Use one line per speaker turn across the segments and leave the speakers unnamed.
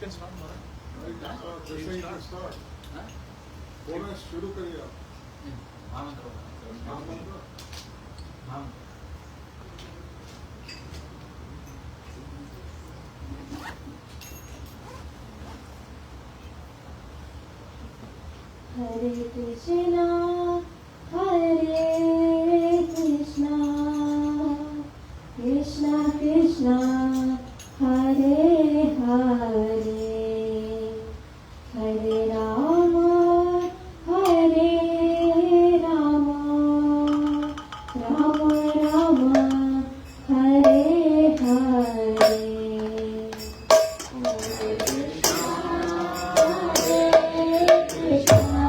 can start, Maharaj.
जैसे ही start. बोलना शुरू करिए आप.
Hare Krishna, Hare Krishna, Krishna Krishna, Hare Hare, Hare Rama, Hare Rama, Rama Rama, Hare Hare. Hare Krishna,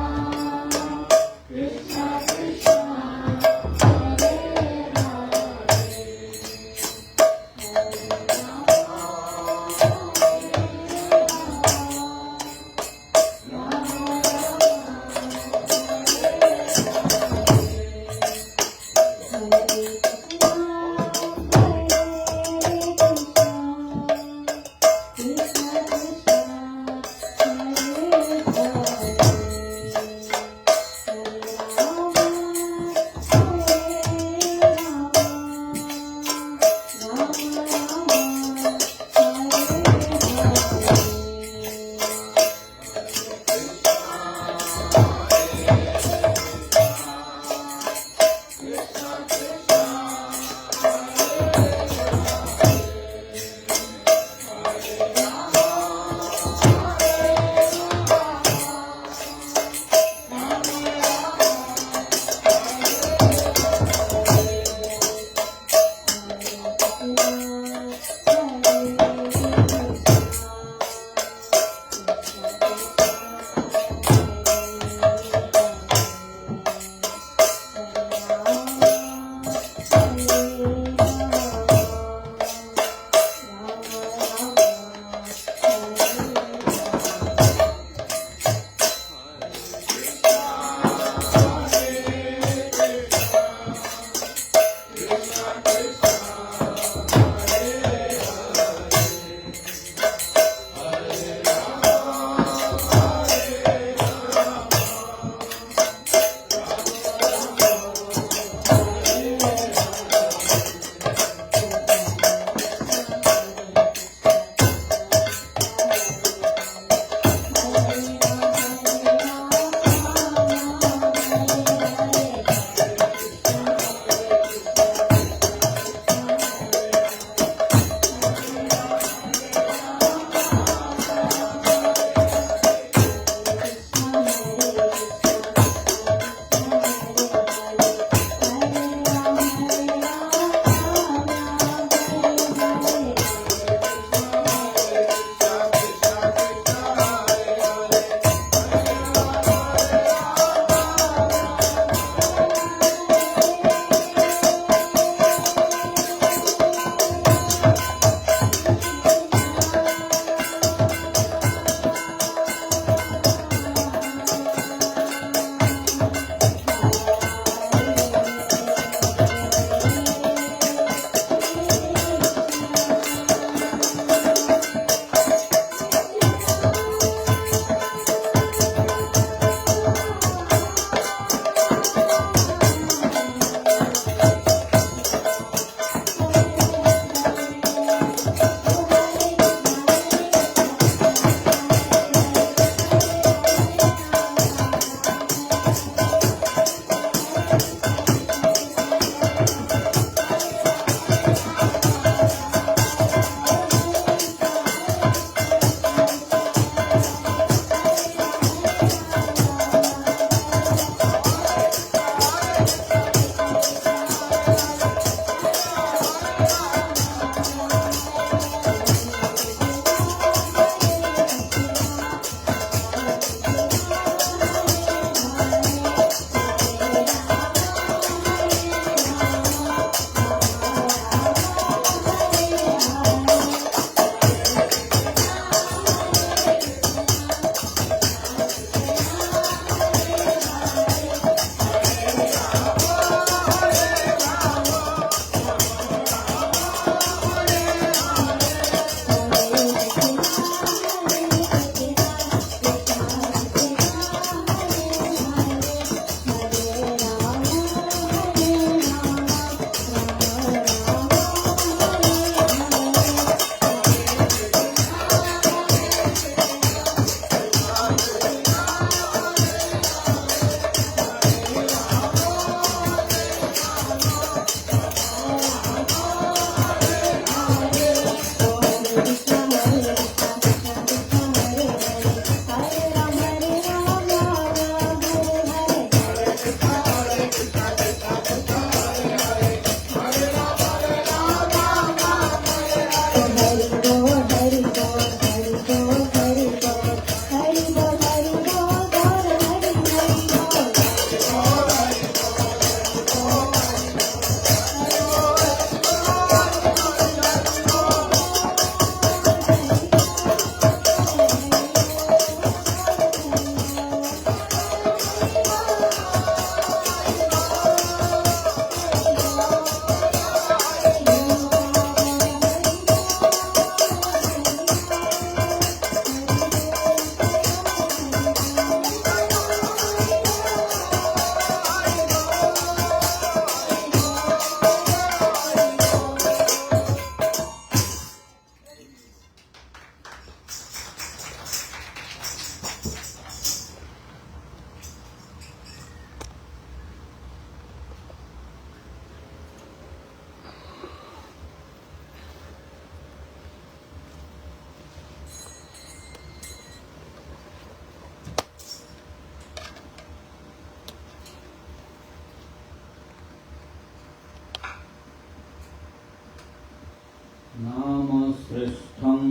श्रेष्ठं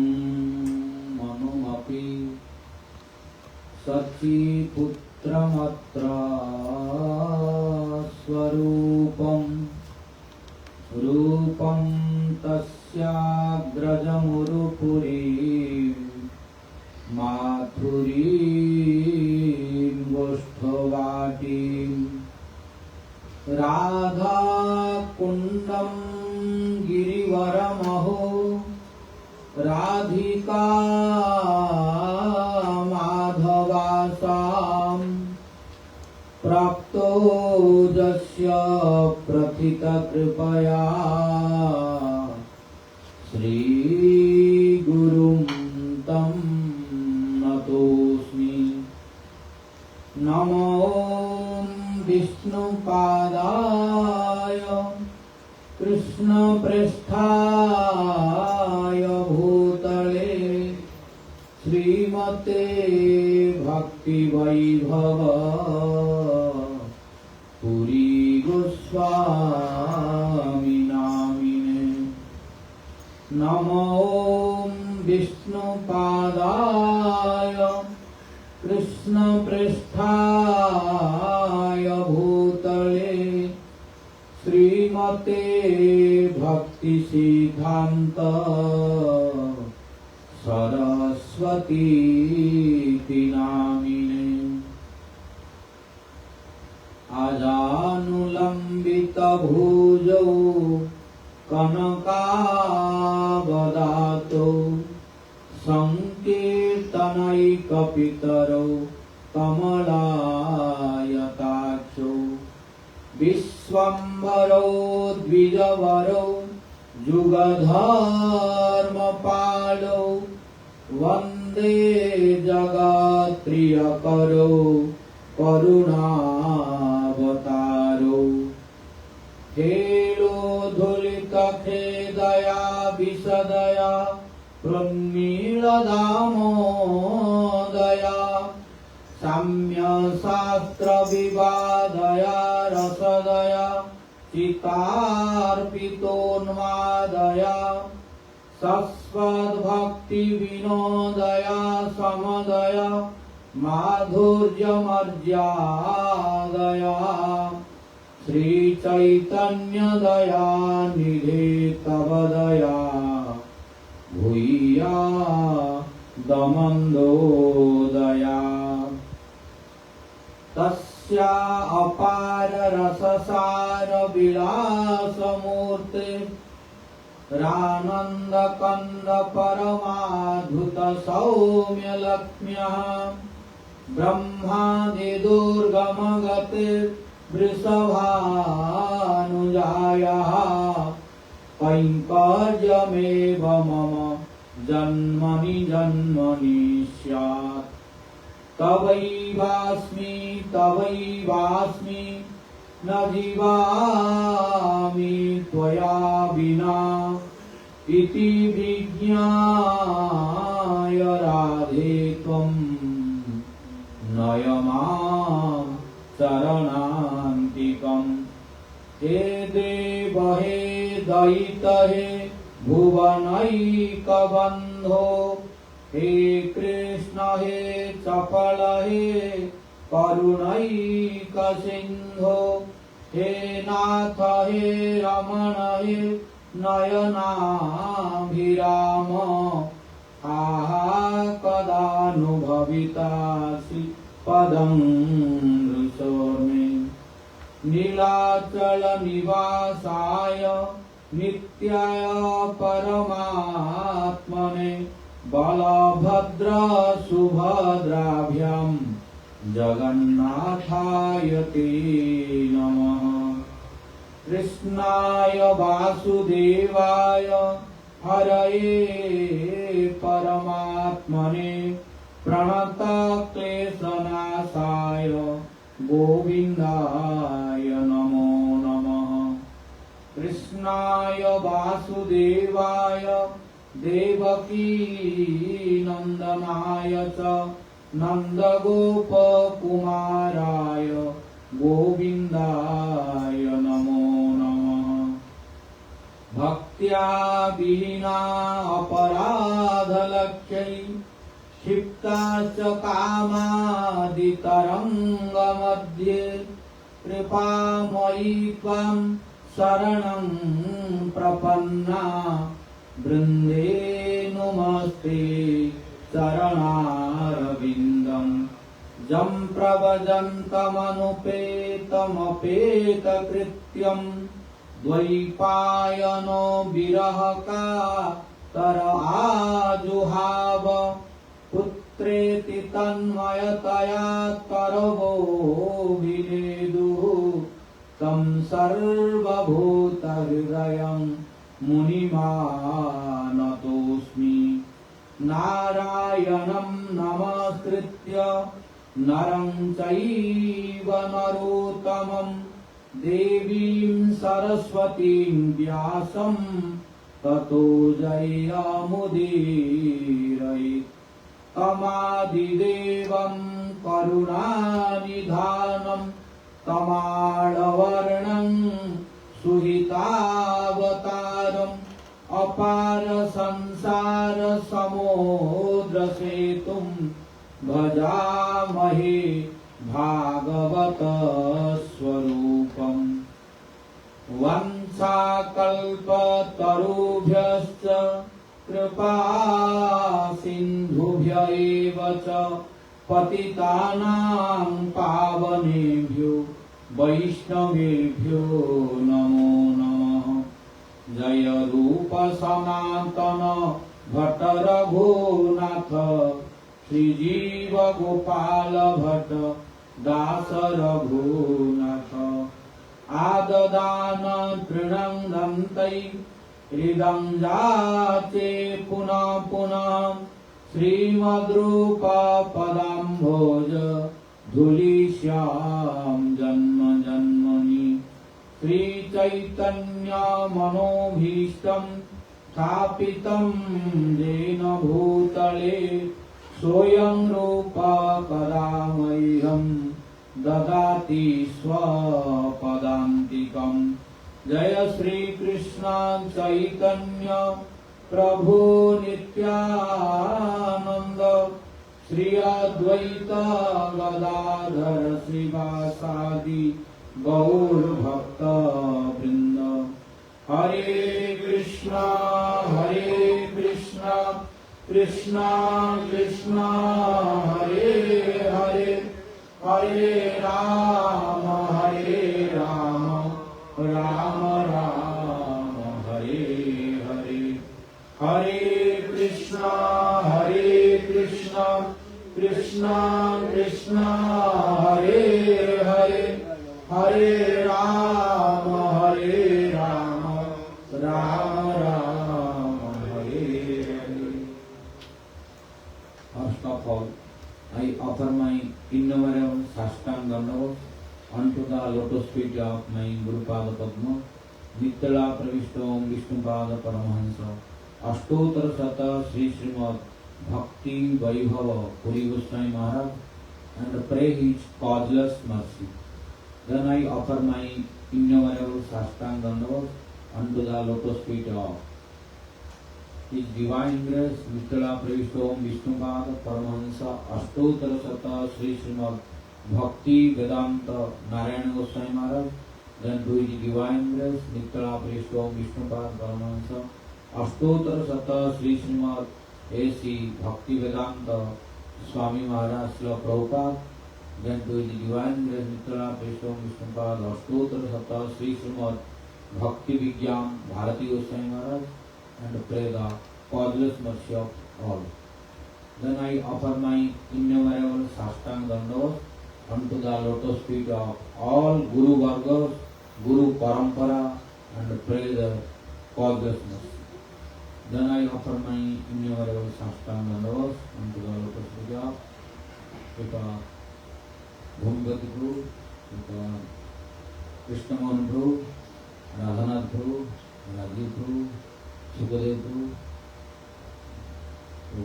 मनुमपि सखीपुत्रमत्र स्वरूपं रूपं तस्याग्रजमुरुपुरी माथुरीं गोष्ठवाटीं राधाकुण्डं गिरिवरमहो राधिका माधवासां प्राप्तो यस्य प्रथितकृपया श्रीगुरुं तं नतोऽस्मि। नमो विष्णुपादाय कृष्णप्रेष्ठाय भूतले श्रीमते भक्तिवैभव पुरी गोस्वामी नामिने। नमो विष्णुपादाय कृष्णप्रेष्ठाय भूतले श्रीमते भक्तिसिद्धान्त सरस्वती नामिने। अजानुलम्बितभुजौ कनकावदातो संकीर्तनैकपितरौ कमलायताक्षौ विश्वम्भरौ द्विजवरौ जुगधर्मपालौ वन्दे जगत्प्रियकरौ करुणावतारौ। हेलोधुलितखेदया विशदया प्रमीळदामोदया साम्यशास्त्रविवादया रसदया चितार्पितोन्मादया सस्वद्भक्तिविनोदया समदया माधुर्यमर्यादया श्रीचैतन्यदया निधे तव दया भूया दमन्दोदया। तस्या अपार रससार विलासमूर्ते रानन्दकन्द परमाधुत सौम्य लक्ष्म्यः ब्रह्मादिदुर्गमगते वृषभानुजायाः कैङ्कर्यमेव मम जन्मनि जन्मनि स्यात्। तवैवास्मि न जीवामि त्वया विना इति विज्ञाय राधे त्वं नय मां शरणान्तिकम्। हे देव हे दयित हे भुवनैकबन्धो हे कृष्ण हे चपल हे करुणैकसिन्धो हे नाथ हे रमण हे नयनाभिराम। आहा कदानुभवितासि पदं नृशोर्मे नीलाचल निवासाय नित्याय परमात्मने बलभद्र सुभद्राभ्यां जगन्नाथाय ते नमः। कृष्णाय वासुदेवाय हरये परमात्मने प्रणतक्लेशनाशाय गोविन्दाय नमो नमः। कृष्णाय वासुदेवाय देवकी नन्दनाय च नन्दगोपकुमाराय गोविन्दाय नमो नमः। भक्त्या विहीना अपराधलक्ष्यै क्षिप्ताश्च कामादितरङ्गमध्ये कृपामयि त्वां शरणं प्रपन्ना वृन्दे नुमस्ते चरणारविन्दम् जं प्रव्रजन्तमनुपेतमपेतकृत्यं द्वैपायनो विरहकातर आजुहाव पुत्रेति तन्मयतया तरवोऽभिनेदुः तं सर्वभूतहृदयं मुनिमानतोऽस्मि नारायणं नमस्कृत्य नरं चैव नरोत्तमं देवीं सरस्वतीं व्यासं ततो जयमुदीरयेत् तमादिदेवं करुणानिधानं तमालवर्णं सुहितावतारम् अपार संसार समुद्रसेतुं भजामहे भागवत स्वरूपम् वंशाकल्पतरुभ्यश्च कृपा सिन्धुभ्य एव च पतितानां पावनेभ्यो वैष्णवेभ्यो नमो नमः। जय रूप सनातन भट्ट रघुनाथ श्रीजीव गोपाल भट्ट दास रघुनाथ आददान तृणं दन्तै हृदं जाचे पुनः पुनः श्रीमद्रूप पदाम्भोज धूलिश्याम जन्म जन्मनि श्री चैतन्य मनोभीष्टं स्थापितं येन भूतले स्वयं रूप कदा मह्यं ददाति स्वपदान्तिकम्। जय श्री कृष्ण चैतन्य प्रभु नित्यानंद श्री अद्वैत गदाधर श्रीवासादि गौर भक्त वृंद। हरे कृष्णा कृष्णा कृष्णा हरे हरे हरे राम राम राम हरे हरे। हरे Krishna Krishna Krishna Hare Hare Hare Ram Ram Ram Hare Hare. First of all, I offer my innumerable Sastang Dandavas unto the lotus feet of my Guru Pada Padma, Nittala Pravishtom Vishnupada Paramahansa, Ashtottara Sata Sri Srimad Bhakti Vaibhava Puri Goswami Maharaj, and pray his causeless mercy. Then I offer my innumerable Sastang Dandavas unto the lotus feet of His Divine Grace Nittala Pravishtom Vishnupada Paramahansa, Ashtottara Sata Sri Srimad Bhakti Vedanta Narayana Goswami Maharaj. Then to His Divine Grace Nittala Pravishtom Vishnupada Paramahansa, Ashtottara Sata Sri Srimad A.C. Bhakti Vedanta Swami Maharaj Srila Prabhupada. Then to His Divine Grace Nittala Pravishtom Vishnupada, Ashtottara Sata Sri Srimad Bhakti Vigyam Bharati Goswami Maharaj, and pray the causeless mercy of all. Then I offer my innumerable Sastang Dandavas unto the lotus feet of all Guru Vargas, Guru Parampara, and pray the causeless mercy. Then I offer my innumerable Sastang Dandavas unto the lotus feet of Bhumgati Guru, Krishnamohan Guru, Radhanath Guru, Rajiv Guru, Sukadev Guru, to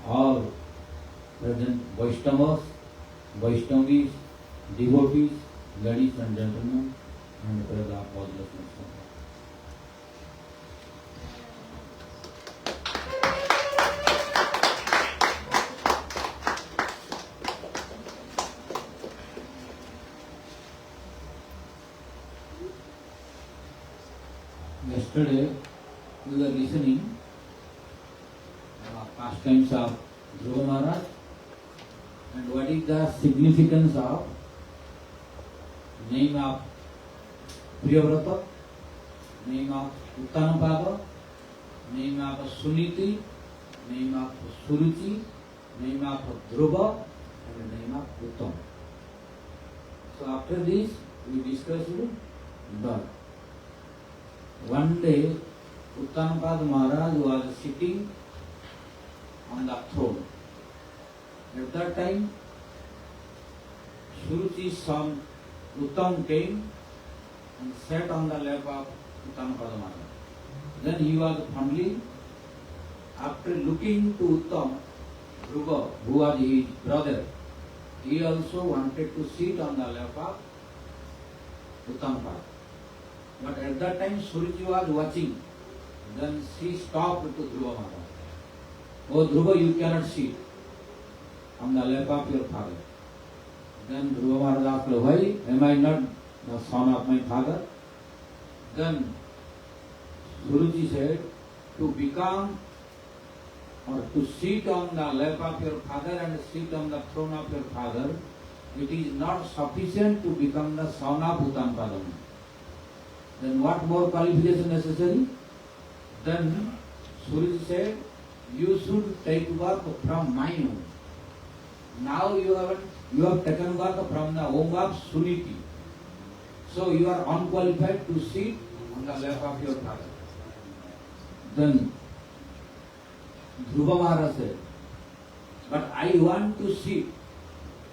all present Vaishnavas, Vaishnavis, devotees, ladies and gentlemen, and pray the causeless mercy. Yesterday we were listening pastimes of Dhruva Maharaj and what is the significance of name of Priyavrata, name of Uttanapada, name of Suniti, name of Suruchi, name of Dhruva and name of Uttam. So after this we discussed that. One day Uttanapada Maharaj was sitting on the throne. At that time Suruchi's son Uttam came and sat on the lap of Uttanapada Maharaj. Then he was fondly, after looking to Uttam, Dhruva, who was his brother, he also wanted to sit on the lap of Uttanapada. But at that time Suruchi was watching. Then she stopped to Dhruva Maharaj. Oh Dhruva, you cannot sit on the lap of your father. Then Dhruva Maharaj asked, why am I not the son of my father? Then Suruchi said, to become or to sit on the lap of your father and sit on the throne of your father, it is not sufficient to become the son of Uttanapada. Then what more qualification necessary? Then Suruchi said, you should take work from my home. Now you have taken work from the home of Suniti. So you are unqualified to sit on the lap of your father. Then Dhruva Maharaj said, but I want to sit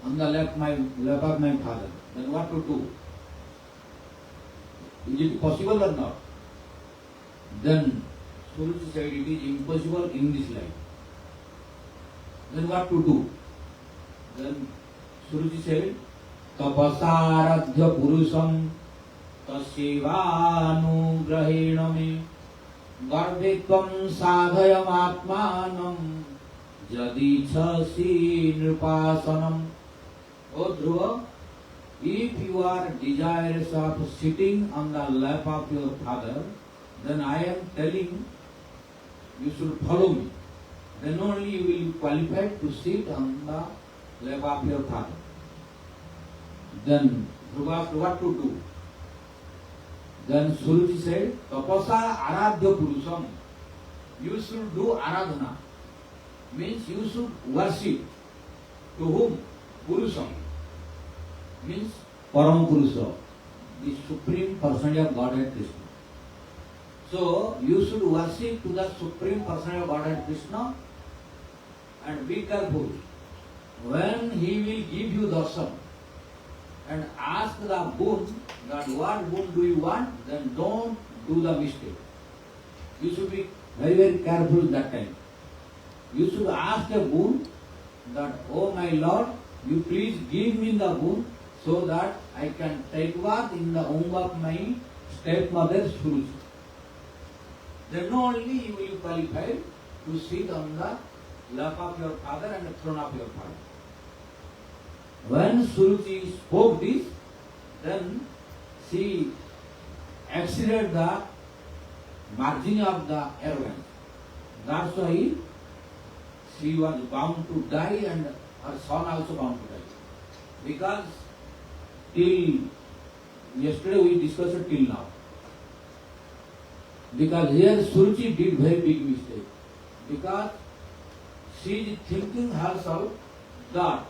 on the lap of my father. Then what to do? Is it possible or not? Then Suruchi said, it is impossible in this life. Then what to do? Then Suruchi said, tapasaradhya purusham tasyevanugrahena me garbhitvam sadhayam atmanam jadichasi nripasanam. O Dhruva, if you are desirous of sitting on the lap of your father, then I am telling you should follow me. Then only you will be qualified to sit on the lap of your father. Then Dhruva asked what to do. Then Suruchi said, tapasa aradhya purusham. You should do aradhana. Means you should worship. To whom? Purusham. Means Param Purusha, the Supreme Personality of Godhead Krishna. So you should worship to the Supreme Personality of Godhead Krishna and be careful. When he will give you darshan and ask the boon, that what boon do you want, then don't do the mistake. You should be very, very careful that time. You should ask a boon that, oh my Lord, you please give me the boon so that I can take birth in the womb of my stepmother Suruchi. Then only you will qualify to sit on the lap of your father and the throne of your father. When Suruchi spoke this, then she exceeded the margin of the arrogance. That's why she was bound to die and her son also bound to die. Because till yesterday we discussed it till now. Because here Suruchi did very big mistake. Because she is thinking herself that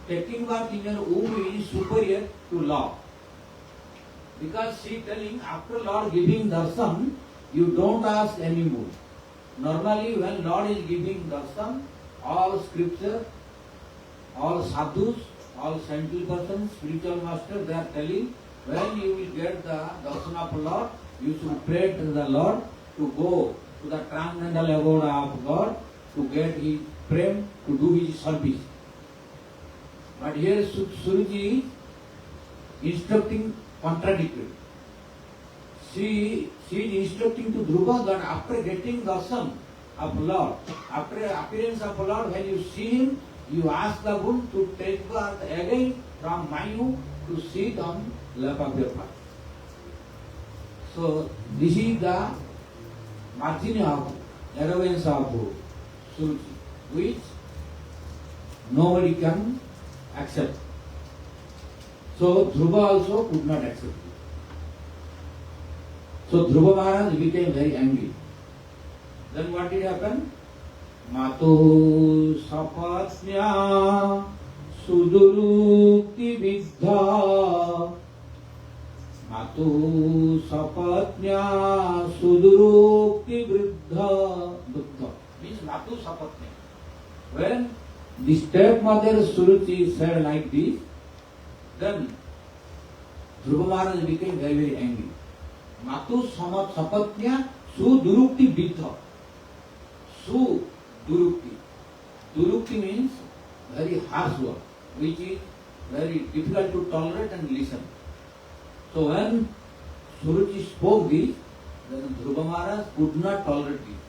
taking birth in a womb is superior to Lord. Because she telling after Lord giving darshan, you don't ask any more. Normally when Lord is giving darshan, all scripture, all sadhus, all saintly persons, spiritual masters, they are telling when you will get the darshan of Lord, you should pray to the Lord to go to the transcendental abode of God to get his prem, to do his service. But here Suruchi is instructing contradictory. She is instructing to Dhruva that after getting darshan of Lord, after appearance of Lord, when you see him, you ask the boon to take birth again from Mayu to sit on lap of your father. So this is the margin of arrogance of Suruchi, which nobody can accept. So Dhruva also could not accept it. So Dhruva Maharaj became very angry. Then what did happen? Mato sapatnya sudurukti viddha. Mato sapatnya sudurukti vriddha. Dukkha means Mato sapatnya. When the stepmother Suruchi said like this, then Dhruva Maharaj became very, very angry. Matu samat sapatnya sudurukti viddha. Sudurukti. Durukti means very harsh word, which is very difficult to tolerate and listen. So when Suruchi spoke this, then Dhruva Maharaj could not tolerate it.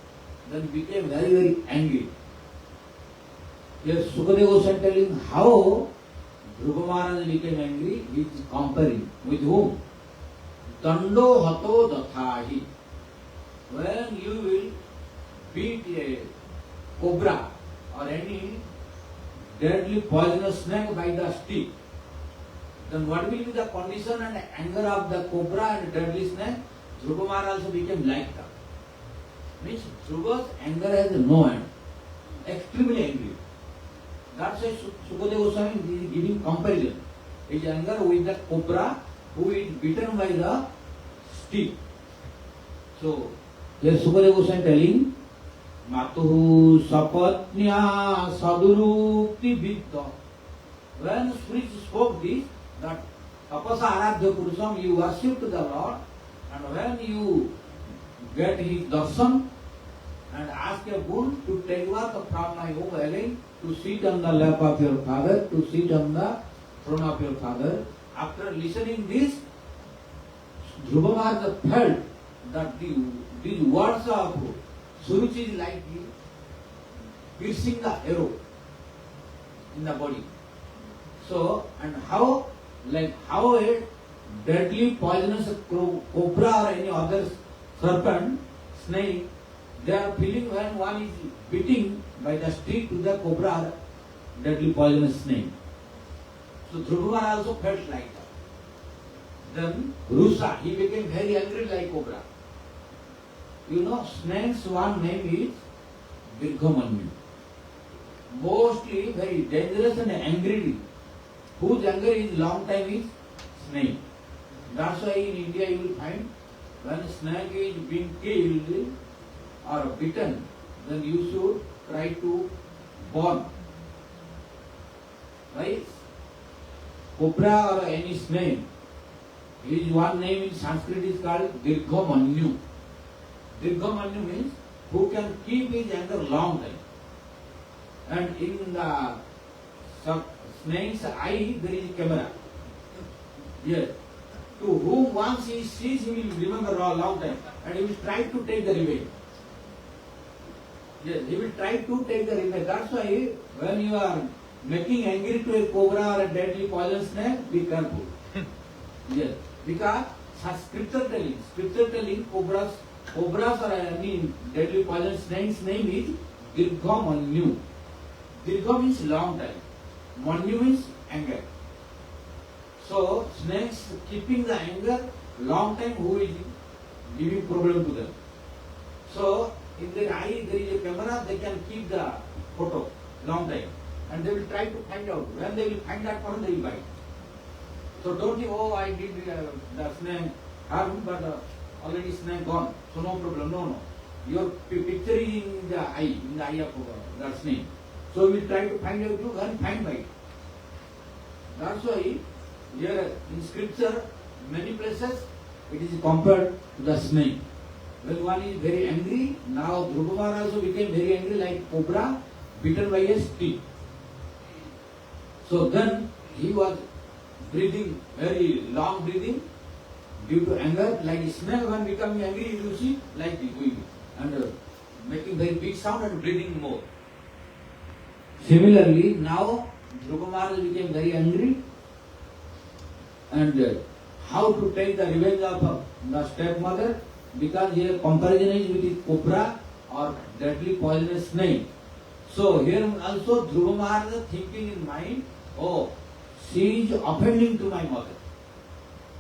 Then became very, very angry. Yes, Sukadeva Goswami telling how Dhruva Maharaj became angry. He is comparing with whom? Dando hato dathahi. When you will beat a cobra or any deadly poisonous snake by the stick, then what will be the condition and anger of the cobra and deadly snake? Dhruva Maharaj also became like that. Means Dhruva's anger has no end. Extremely angry. That's why Sukadeva Goswami is giving comparison. His anger with the cobra who is bitten by the stick. So, here Sukadeva Goswami telling, Matuhu sapatnya sadurukti viddha. When Spirit spoke this, that tapasa aradhya purusam, you worship to the Lord, and when you get his darshan and ask a boon to take work from my home again, to sit on the lap of your father, to sit on the throne of your father. After listening this, Dhruva Maharaj felt that these words of Suruchi is like piercing the arrow in the body. So, and how a deadly poisonous cobra or any other serpent, snake, they are feeling when one is beating by the stick to the cobra or deadly poisonous snake. So Dhruva Maharaj also felt like that. Then Rusa, he became very angry like cobra. You know, snake's one name is Dirghamanyu. Mostly very dangerous and angry. Whose anger is long time is snake. That's why in India you will find when snake is being killed or bitten, then you should try to burn. Right? Cobra or any snake, his one name in Sanskrit is called Dirghamanyu. Dirghamanyu means who can keep his anger long time. And in the snake's eye there is a camera. Yes. To whom once he sees, he will remember a long time and he will try to take the revenge. Yes, he will try to take the revenge. That's why when you are making angry to a cobra or a deadly poison snake, be careful. Yes, because scripture telling cobras or any deadly poison snake's name is Dirghamanyu. Dirgha means long time. Manyu means anger. So snakes keeping the anger long time, who is giving problem to them. So in their eye there is a camera, they can keep the photo long time. And they will try to find out. When they will find that person, they will bite. So don't think, oh, I did the snake harm, but already snake gone. So no problem. No. Your picture is in the eye of the snake. So we will try to find out you and find bite. That's why here in scripture, many places, it is compared to the snake. When one is very angry, now Dhruva Maharaj also became very angry like cobra bitten by a stick. So then he was breathing, very long breathing due to anger, like a snake when becoming angry, you see, like this doing, and making very big sound and breathing more. Similarly, now Dhruva Maharaj became very angry, and how to take the revenge of the stepmother, because here comparison is with the cobra or deadly poisonous snake. So here also Dhruva Maharaj is thinking in mind, oh, she is offending to my mother.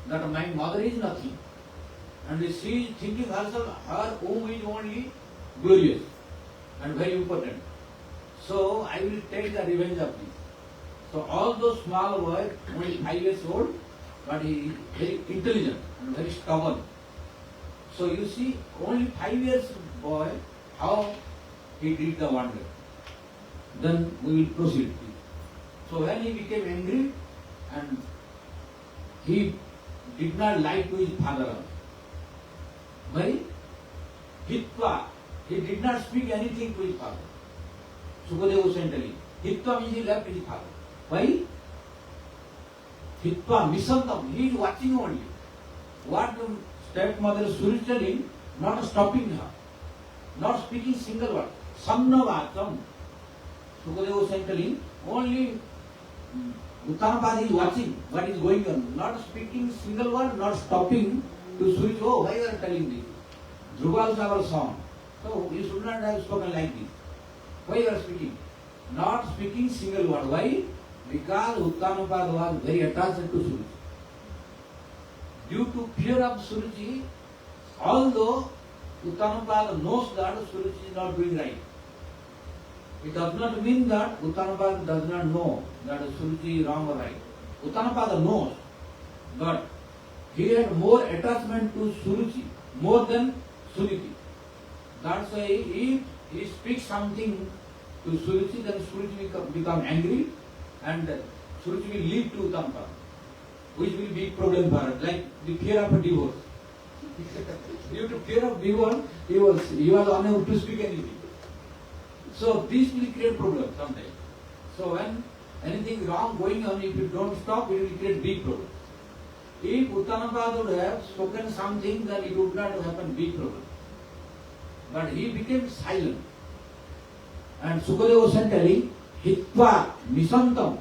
That my mother is nothing. And she is thinking herself, her womb is only glorious and very important. So I will take the revenge of this. So all those small boys, only 5 years old, but he is very intelligent and very stubborn. So you see, only 5 years boy, how he did the wonder. Then we will proceed. So when he became angry and he did not like to his father. Why? Hitva. He did not speak anything to his father. Sukadeva was telling. Hitva means he left his father. Why? Hitva, Misantam. He is watching only. What the stepmother Suri telling, not stopping her. Not speaking single word. Samnavatam. Sukadeva was telling, only Uttanapada is watching what is going on, not speaking single word, not stopping to Suri. Oh, why you are telling this? Dhruva is our song. So you should not have spoken like this. Why you are speaking? Not speaking single word. Why? Because Uttanapada was very attached to Suri. Due to fear of Suruchi, although Uttanapada knows that Suruchi is not doing right, it does not mean that Uttanapada does not know that Suruchi is wrong or right. Uttanapada knows, but he had more attachment to Suruchi, more than Suniti. That's why if he speaks something to Suruchi, then Suruchi will become angry and Suruchi will leave to Uttanapada, which will be a problem for her, like the fear of a divorce. Due to fear of divorce, he was unable to speak anything. So this will create problems sometimes. So when anything wrong going on, if you don't stop, it will create big problems. If Uttanapada would have spoken something, then it would not happen big problem. But he became silent. And Sukadeva was telling, Hitva, Misantam.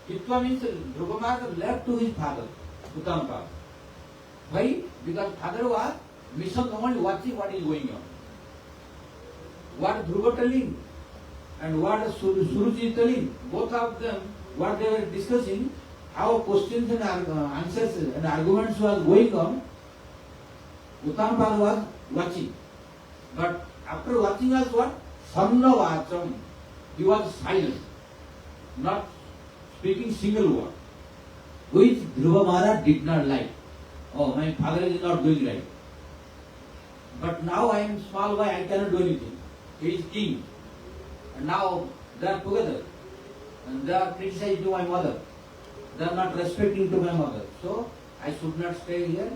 Hitva means Dhruva Maharaj left to his father, Uttanapada. Why? Because father was Misantam, only watching what is going on. What Dhruva telling and what Suruchi is telling, both of them, what they were discussing, how questions and answers and arguments was going on, Uttanapada was watching. But after watching was what? Samnavacham. He was silent, not speaking single word, which Dhruva Maharaj did not like. Oh, my father is not doing right. But now I am small boy, I cannot do anything. He is king. And now they are together. And they are criticizing to my mother. They are not respecting to my mother. So I should not stay here.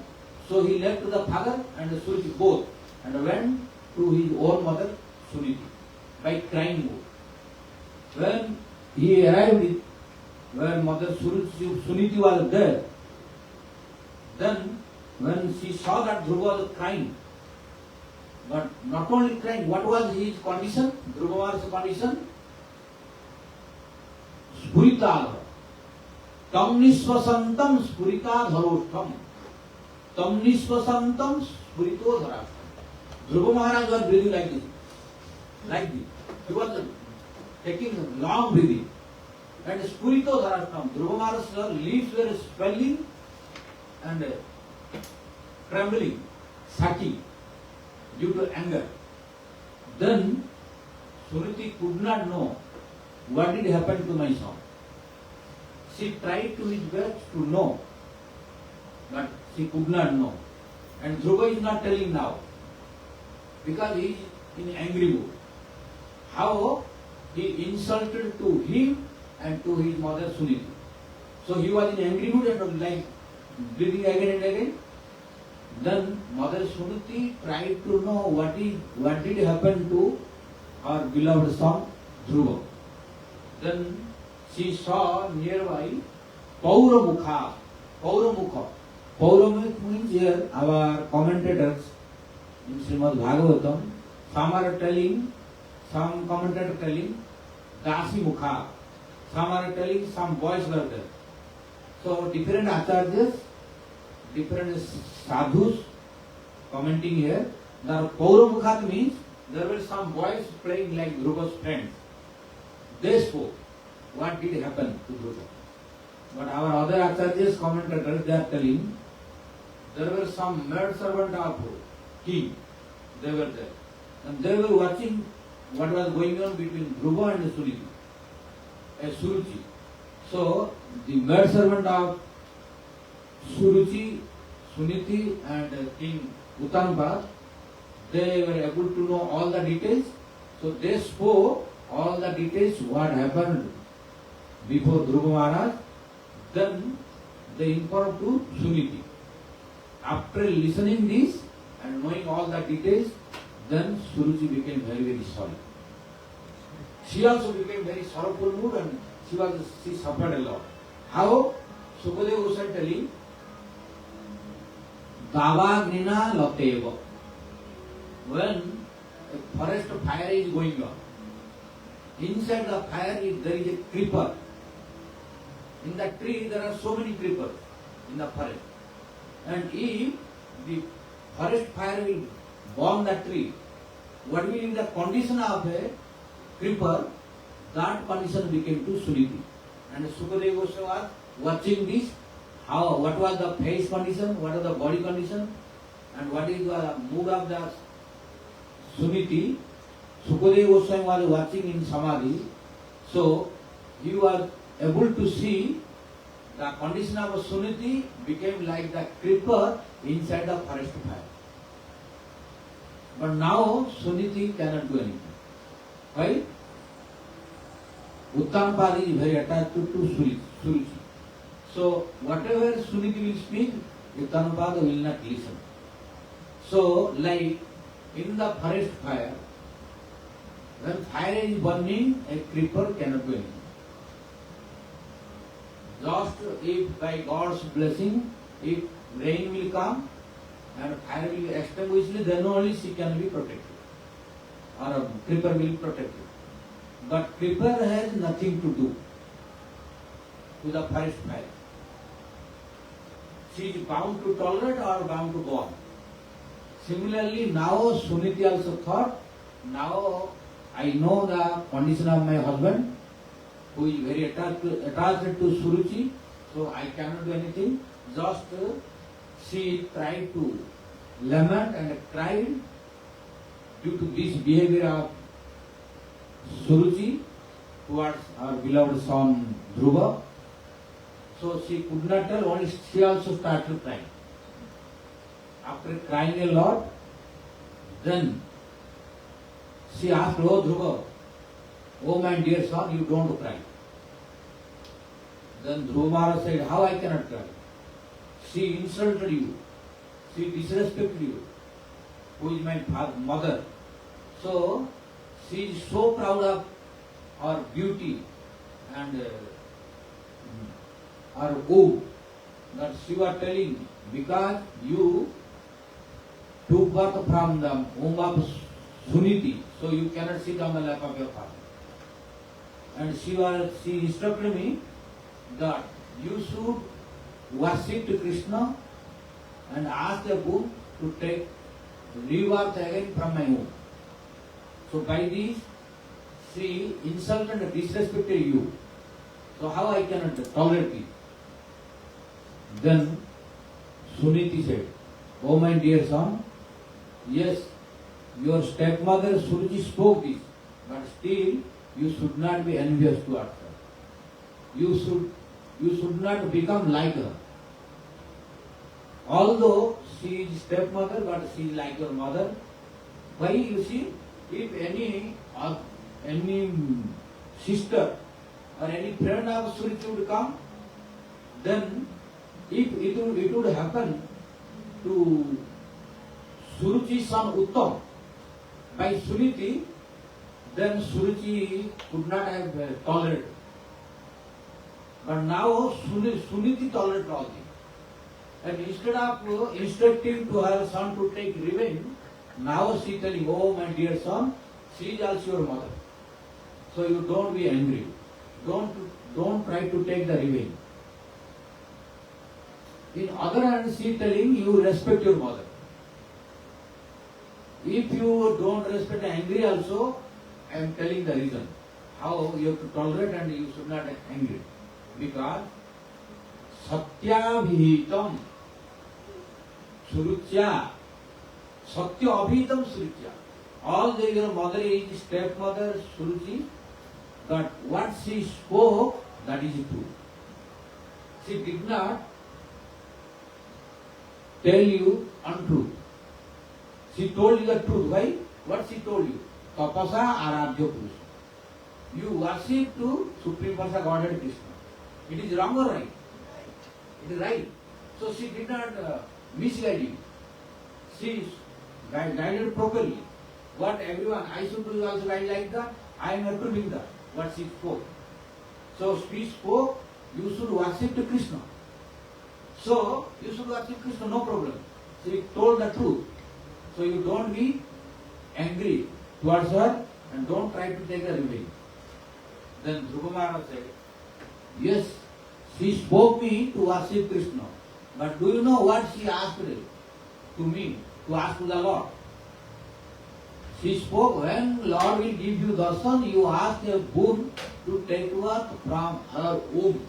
So he left to the father and the Suriti both. And went to his own mother, Suniti, by crying mood. When he arrived where mother Suniti was there, then when she saw that Dhruva was crying, but not only crying, what was his condition? Dhruva Maharaj's condition? Spurita. Tam nisvasantam spurita dharoshtam. Tam nisvasantam spurito dharashtam. Dhruva Maharaj was breathing like this. Like this. He was taking long breathing. And spurito dharashtam. Dhruva Maharaj's lips were swelling and trembling, shaking due to anger. Then Suniti could not know what did happen to my son. She tried to his best to know, but she could not know. And Dhruva is not telling now, because he is in angry mood. How he insulted to him and to his mother Suniti. So he was in angry mood and like breathing again and again. Then Mother Suniti tried to know what did happen to her beloved son Dhruva. Then she saw nearby Pauramukha. Pauramukha. Pauramukha means here our commentators in Srimad Bhagavatam, some commentator telling Dasi Mukha. Some are telling some boys were there. So different acharyas different sadhus commenting here. The Pauramukhat means there were some boys playing like Dhruva's friends. They spoke what did happen to Dhruva. But our other acharyas, commentators, they are telling there were some maid servant of king. They were there. And they were watching what was going on between Dhruva and Suruchi. So the maid servant of Suruchi, Suniti and King Uttanapad, they were able to know all the details. So they spoke all the details what happened before Dhruva Maharaj. Then they informed to Suniti. After listening this and knowing all the details, then Suruchi became very, very sorry. She also became very sorrowful mood and she suffered a lot. How? Sukadeva was telling, Davagnina Lateva. When a forest fire is going on, inside the fire there is a creeper. In the tree there are so many creepers in the forest. And if the forest fire will burn the tree, what will be the condition of a creeper? That condition became to Suniti. And Sukadeva was watching this, what was the face condition, what was the body condition, and what is the mood of the Suniti. Sukadeva Goswami was watching in Samadhi, so he was able to see the condition of Suniti became like the creeper inside the forest fire. But now Suniti cannot do anything. Why? Uttanapad is very attached to Suruchi. So whatever Suniti will speak, Uttanapad will not listen. So like in the forest fire, when fire is burning, a creeper cannot do anything. Just if by God's blessing, if rain will come and fire will be extinguished, then only she can be protected. Or a creeper will be protected. But creeper has nothing to do with the forest fire. She is bound to tolerate or bound to go on. Similarly, now Suniti also thought, now I know the condition of my husband, who is very attached to Suruchi, so I cannot do anything. Just she tried to lament and cried due to this behavior of Suruchi towards our beloved son Dhruva. So she could not tell, only she also started crying. After crying a lot, then she asked, "Oh Dhruva, oh my dear son, you don't cry." Then Dhruva Maharaj said, "How I cannot cry? She insulted you, she disrespected you, who is my mother. So she is so proud of her beauty and her womb that she was telling, because you took birth from the womb of Suniti, so you cannot sit on the lap of your father. And she instructed me that you should worship Krishna and ask the book to take rebirth again from my womb. So by this, she insulted and disrespected you. So how I cannot tolerate it?" Then Suniti said, "Oh my dear son, yes, your stepmother Suruchi spoke this, but still you should not be envious towards her. You should not become like her. Although she is stepmother, but she is like your mother. Why? You see, if any sister or any friend of Suruchi would come, then if it would happen to Suruchi's son Uttam by Suniti, then Suruchi could not have tolerated. But now Suniti tolerated all this. And instead of instructing to her son to take revenge, now she telling, "Oh my dear son, she is also your mother. So you don't be angry. Don't try to take the revenge." In other hand, she telling you respect your mother. If you don't respect angry also, I am telling the reason. How you have to tolerate and you should not angry. Because Satyabhitam Suruchya. Satya Abhitam Suruchya. Although your mother is stepmother Suruchi, but what she spoke, that is true. She did not tell you untruth. She told you the truth. Why? What she told you? Tapasa Aradhya Purusha. You worship to Supreme Personality Godhead Krishna. It is wrong or right? It is right. So she did not misguide you. She guided properly. What everyone, I should do also guide like that. I am approving that. What she spoke. So she spoke, you should worship to Krishna. So you should worship Krishna, no problem. She told the truth. So you don't be angry towards her and don't try to take a revenge. Then Dhruva Maharaj said, yes, she spoke me to worship Krishna. But do you know what she asked to me, to ask to the Lord? She spoke, when Lord will give you darshan, you ask a boon to take work from her womb.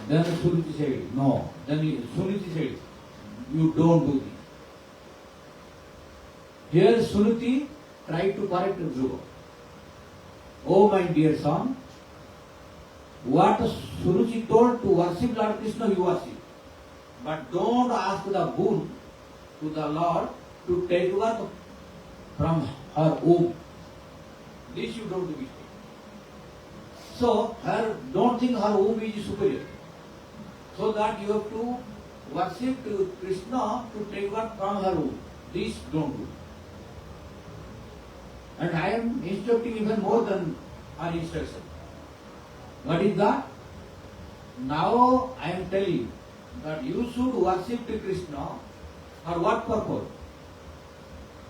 Then Suruchi said, no. Then Suruchi said, you don't do this. Here Suruchi tried to correct Dhruva. Oh my dear son, what Suruchi told to worship Lord Krishna, you worship. But don't ask the boon to the Lord to take work from her womb. This you don't do. So don't think her womb is superior. So that you have to worship to Krishna to take work from her womb. This don't do. And I am instructing even more than her instruction. What is that? Now I am telling that you should worship to Krishna for what purpose?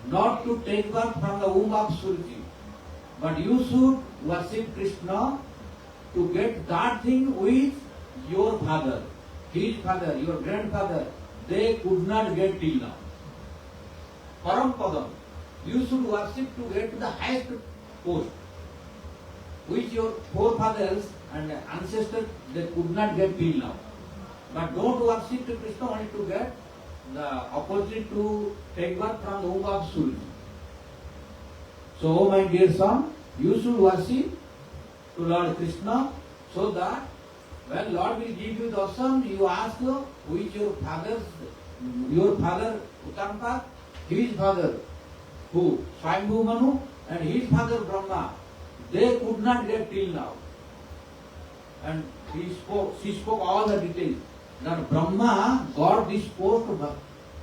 Not to take work from the womb of Suruchi, but you should worship Krishna to get that thing which your father, his father, your grandfather, they could not get till now. Parampadam. You should worship to get to the highest post, which your forefathers and ancestors, they could not get till now. But don't worship to Krishna only to get the opportunity to take work from the womb of Suruchi. So, oh my dear son, you should worship to Lord Krishna so that when Lord will give you darshan, you ask which your father Uttampa, his father who? Swayambhu Manu and his father Brahma, they could not get till now. And she spoke all the details. That Brahma got this post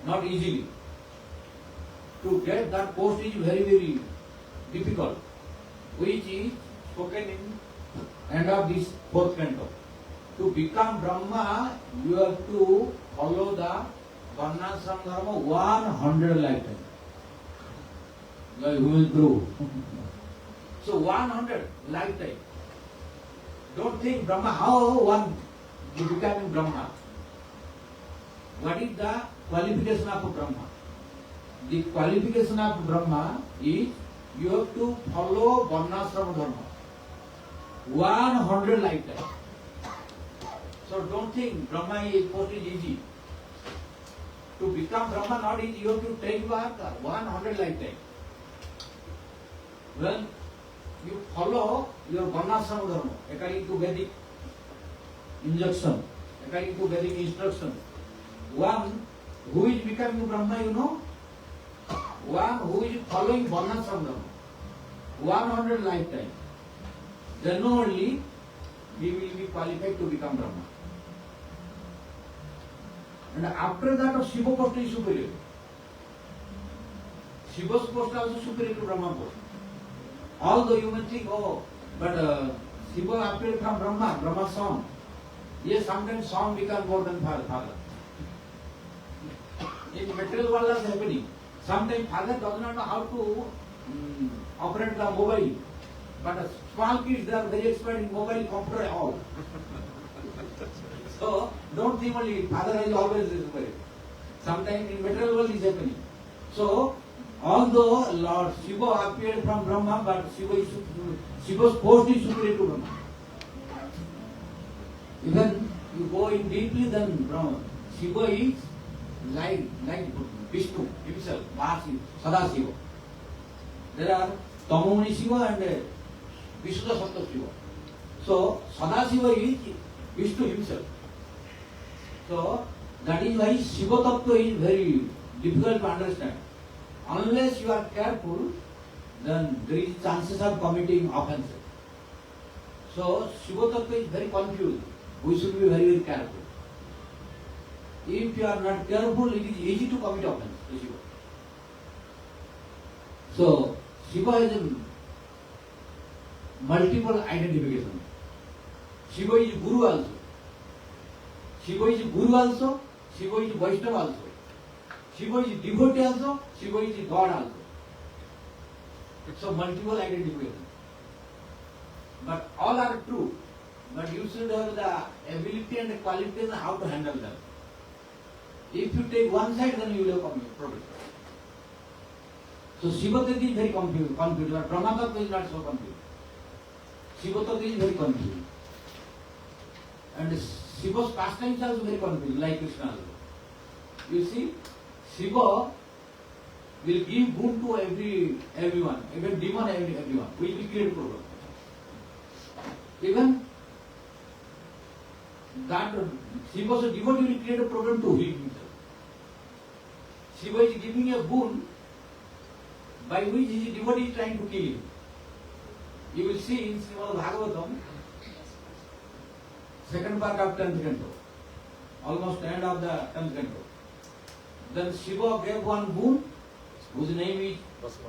not easily. To get that post is very, very difficult, which is spoken in end of this fourth canto. To become Brahma, you have to follow the Varnashram Dharma 100 lifetimes. The human grew. So 100 lifetime. Don't think Brahma, how one you becoming Brahma? What is the qualification of Brahma? The qualification of Brahma is you have to follow Varnashram Dharma 100 lifetime. So don't think Brahma is easy. To become Brahma not easy, you have to take work 100 lifetime. When you follow your Varnashram Dharma according to Vedic injunction, according to Vedic instruction, one who is becoming Brahma, you know, one who is following Varnashram Dharma 100 lifetime, then only he will be qualified to become Brahma. And after that, Shiva post is superior. Shiva's post is also superior to Brahma post. Although you may think, oh, but Shiva appeared from Brahma, Brahma's son. Yes, sometimes son becomes more than father. In material world that's happening. Sometimes father does not know how to operate the mobile. But small kids, they are very expert in mobile, computer, all. So don't think only Father is always spirit. Sometimes in material world is happening. So although Lord Shiva appeared from Brahma, but Shiva's post is superior to Brahma. Even you go in deeply, then Brahma. Shiva is like Vishnu himself, Mahashiva, Sadashiva. There are Tamamuni Shiva and Vishnu Sattva Shiva. So Sadashiva is Vishnu himself. So that is why Shiva Tattva is very difficult to understand. Unless you are careful, then there is chances of committing offenses. So Shiva Tattva is very confused. We should be very, very careful. If you are not careful, it is easy to commit offense to Shiva. So Shiva has a multiple identification. Shiva is Guru also. Shiva is Guru also. Shiva is Vaishnava also. Shiva is devotee also. Shiva is God also. So multiple identification. But all are true. But you should have the ability and the quality and how to handle them. If you take one side, then you will have problem. So Shiva Tattva is very confused, but Brahma Tattva is not so confused. Shiva Tattva is very confused. And Shiva's pastimes are also very confused, like Krishna also. You see, Shiva will give boon to everyone, even demon everyone, which will create problem. Even that Shiva's devotee will create a problem to himself. Shiva is giving a boon by which his devotee is trying to kill him. You will see in Srimad Bhagavatam, second part of 10th canto, almost end of the 10th canto. Then Shiva gave one boon, whose name is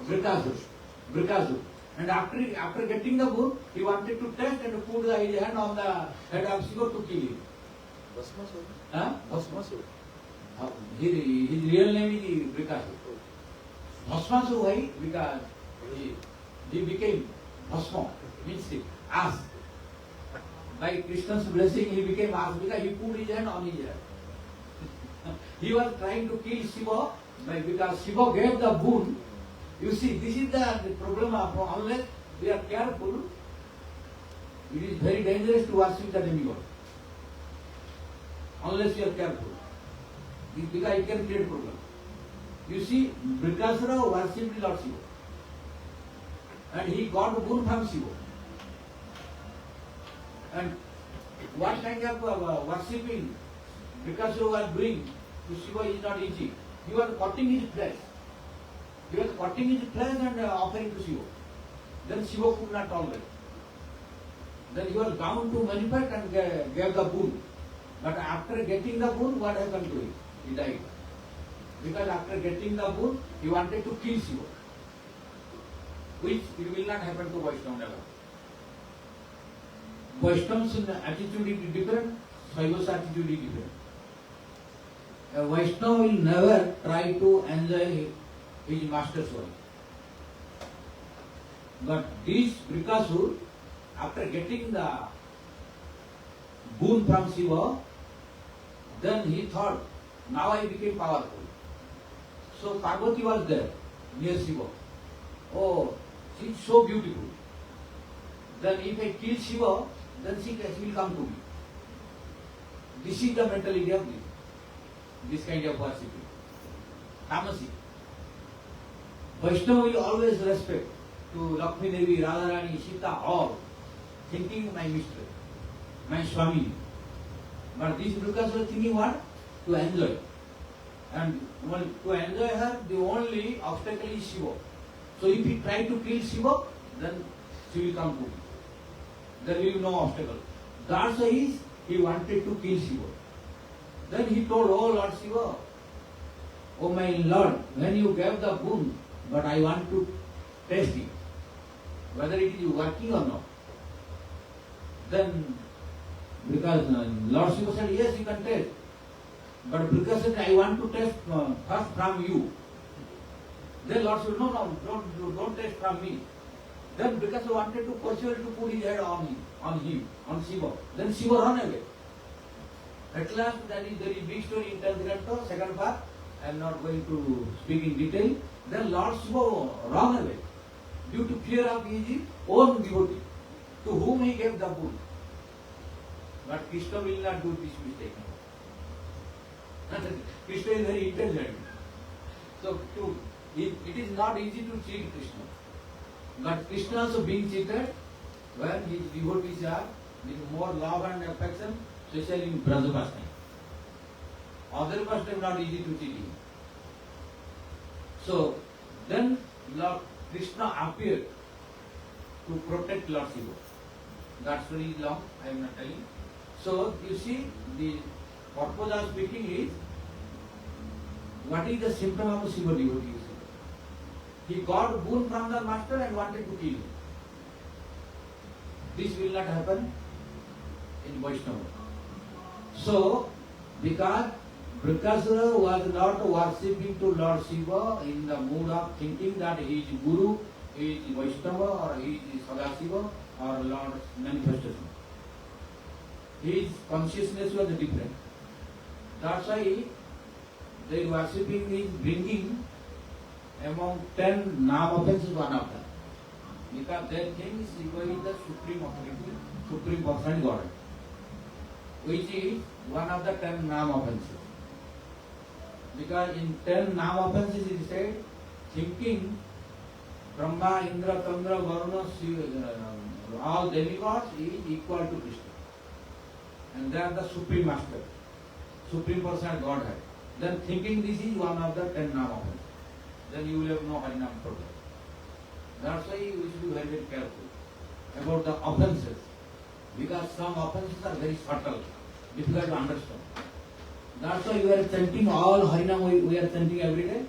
Brikasur. And after getting the boon, he wanted to test and put his hand on the head of Shiva to kill him. His real name is Brikasur. Bhasmasur, why? Because he became Bhasma, means ass. By Krishna's blessing, he became ass because he put his hand on his head. He was trying to kill Shiva because Shiva gave the boon. You see, this is the problem of unless we are careful, it is very dangerous to worship the demigod. Unless you are careful. Because it can create problem. You see, Brikasura worshipped Lord Shiva. And he got a boon from Shiva. And what kind of worshipping Brikasura was doing to Shiva is not easy. He was cutting his flesh. He was cutting his flesh and offering to Shiva. Then Shiva could not tolerate. Then he was bound to manifest and gave the boon. But after getting the boon, what happened to him? He died. Because after getting the boon, he wanted to kill Shiva. Which it will not happen to Vaishnava never. Vaishnava's attitude is different, Shaiva's attitude is different. A Vaishnava will never try to enjoy his master's work. But this Brikasur, after getting the boon from Shiva, then he thought, now I became powerful. So Parvati was there, near Shiva. Oh, she's so beautiful. Then if I kill Shiva, then she will come to me. This is the mentality of this kind of worshipping. Tamasi. Vaishnava will always respect to Lakshmi Devi, Radharani, Sita, all, thinking my mistress, my Swami. But these Brukas were thinking what? To enjoy. And to enjoy her, the only obstacle is Shiva. So if he try to kill Shiva, then she will come to me. There will be no obstacle. That's why he wanted to kill Shiva. Then he told, oh Lord Shiva, oh my Lord, when you gave the boon, but I want to test it, whether it is working or not. Then, because Lord Shiva said, yes, you can test. But Brika said, I want to test first from you. Then Lord Shiva, no, don't test from me. Then Brika wanted to persuade to put his head on him, on Shiva. Then Shiva ran away. At last, that is very big story in 10th canto, second part. I am not going to speak in detail. Then Lord Shiva ran away due to fear of his own devotee, to whom he gave the bull. But Krishna will not do this mistake. Krishna is very intelligent. So it is not easy to cheat Krishna. But Krishna also being cheated when his devotees are with more love and affection, especially in Braja pastime. Other pastime not easy to cheat him. So then Lord Krishna appeared to protect Lord Shiva. That story is long, I am not telling. So you see, the purpose of speaking is, what is the symptom of a Shiva devotee? He got boon from the master and wanted to kill him. This will not happen in Vaishnava. So, because Brikasura was not worshipping to Lord Shiva in the mood of thinking that he is Guru, he is Vaishnava, or he is Sadashiva, or Lord's manifestation. His consciousness was different. That's why their worshipping is bringing among 10 Nam offenses one of them. Because they think Shiva is the supreme authority, supreme person God, which is one of the 10 Nam offenses. Because in 10 Nam offenses it is said, thinking Brahma, Indra, Chandra, Varuna, all demigods is equal to Krishna. And they are the supreme master, supreme person Godhead. Then thinking this is one of the 10 Nam offenses. Then you will have no Harinam problem. That's why we should be very, very careful about the offenses. Because some offenses are very subtle, difficult to understand. That's why we are chanting all Harinam, we are chanting every day,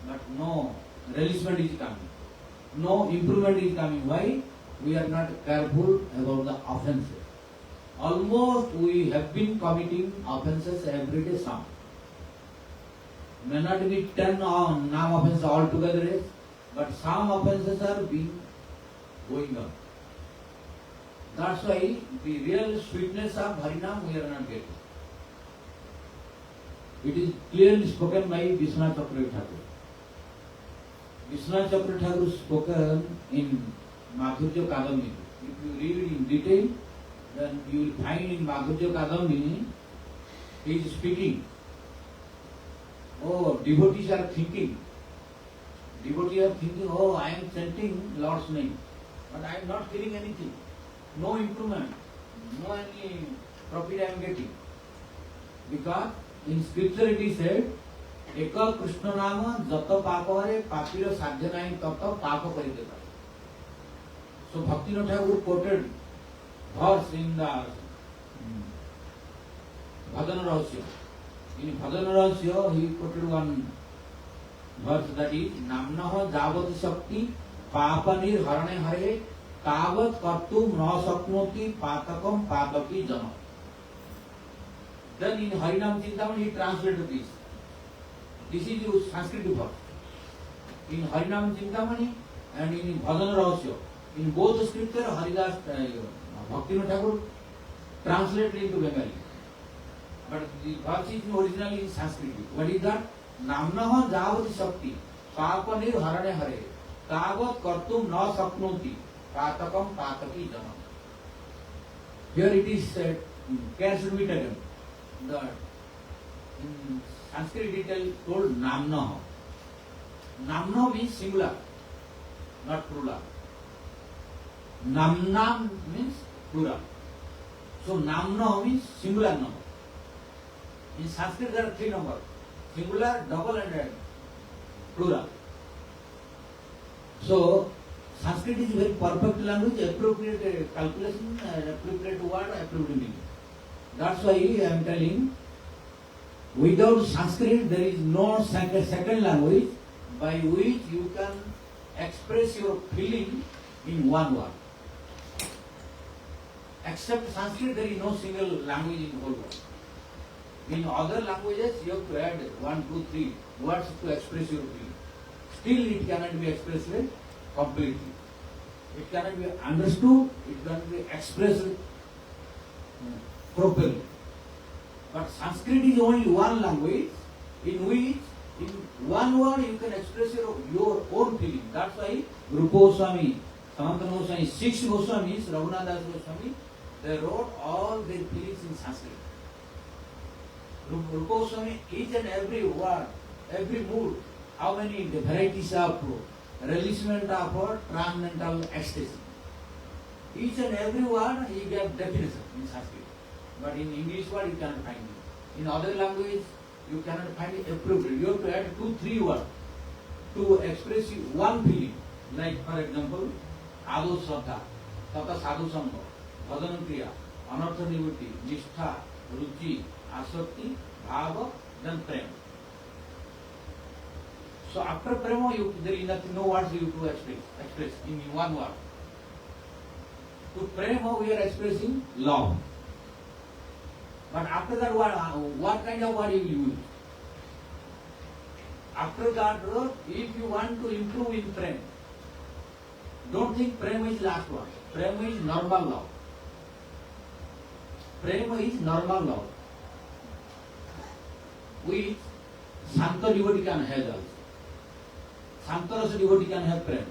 but no relishment is coming. No improvement is coming. Why? We are not careful about the offenses. Almost we have been committing offenses every day some. May not be 10 Nam offenses altogether, but some offenses are being going up. That's why the real sweetness of Harinam we are not getting. It is clearly spoken by Vishwanath Chakravarti Thakur. Vishwanath Chakravarti Thakur spoken in Madhurya Kadambini. If you read in detail, then you will find in Madhurya Kadambini, he is speaking. Oh, devotees are thinking. Devotees are thinking, oh, I am chanting Lord's name, but I am not feeling anything. No improvement, no any profit I am getting. Because in scripture it is said, Eka Krishna Nama Jata Papare Papira Sadhyanai Tata Papa Parideta. So Bhakti Thakur quoted verse in the Bhadana Rahasya. In Bhadana Rahasya, he quoted one verse that is, Namnaha Javat Shakti Papanir Harane Hare Tavat Kartum Na Saknoti Patakam Pataki Jana. Then in Harinam Chintamani he translated this. This is the Sanskrit verse. In Harinam Chintamani and in Bhadana Rahasya, in both scripture, Haridas Bhakti Thakur translated into Bengali. But the verse is originally in Sanskrit. What is that? Namnaha Javati Shakti Papanir Harane Hare Tavat Kartum Na Saknoti Patakam Pataki Jana. Here it is said, care should be taken. That in Sanskrit detail told Namnaha. Namnaha means singular, not plural. Namnam means plural. So Namnaha means singular number. In Sanskrit there are 3 numbers: singular, double and plural. So Sanskrit is a very perfect language, appropriate calculation, appropriate word, appropriate meaning. That's why I am telling, without Sanskrit there is no second language by which you can express your feeling in one word. Except Sanskrit, there is no single language in the whole world. In other languages, you have to add 1, 2, 3 words to express your feeling. Still, it cannot be expressed completely. It cannot be understood, it cannot be expressed properly. But Sanskrit is only one language in which in one word you can express your own feeling. That's why Rupa Goswami, Sanatana Goswami, 6 Goswamis, Raghunath Das Goswami, they wrote all their feelings in Sanskrit. Rupa Goswami, each and every word, every mood, how many varieties of releasement of transcendental ecstasy. Each and every word he gave definition in Sanskrit. But in English word you cannot find it. In other language you cannot find it appropriate. You have to add 2-3 words to express one feeling. Like for example, Ado Shraddha, Tata Sadhu Sangha, Bhajan Kriya, Anartha Nivrutti, Nishtha, Ruchi, Asakti, Bhava, then Prema. So after Prema, there is nothing, no words you to express in one word. To Prema we are expressing love. But after that, what kind of word you will use? After that, if you want to improve in Prema, don't think Prema is last one. Prema is normal love. Prema is normal love, which Santa devotee can have also. Santa Rasa devotee can have Prema.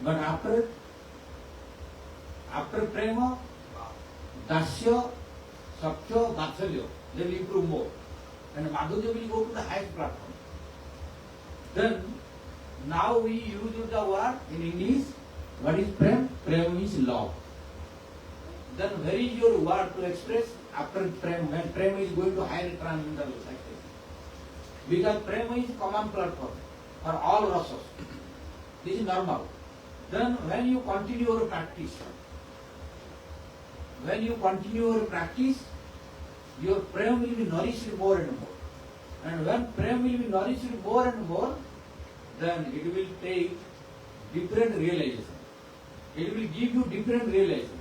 But after Prema, Dasya, Sakya, Vatsalya, they will improve more. And Madhurya will go to the highest platform. Then, now we use the word in English. What is Prem? Prem is love. Then where is your word to express after Prem? When Prem is going to higher transcendental ecstasy. Because Prem is common platform for all rasas. This is normal. Then when you continue your practice, your Prem will be nourished more and more. And when Prem will be nourished more and more, then it will take different realization. It will give you different realization.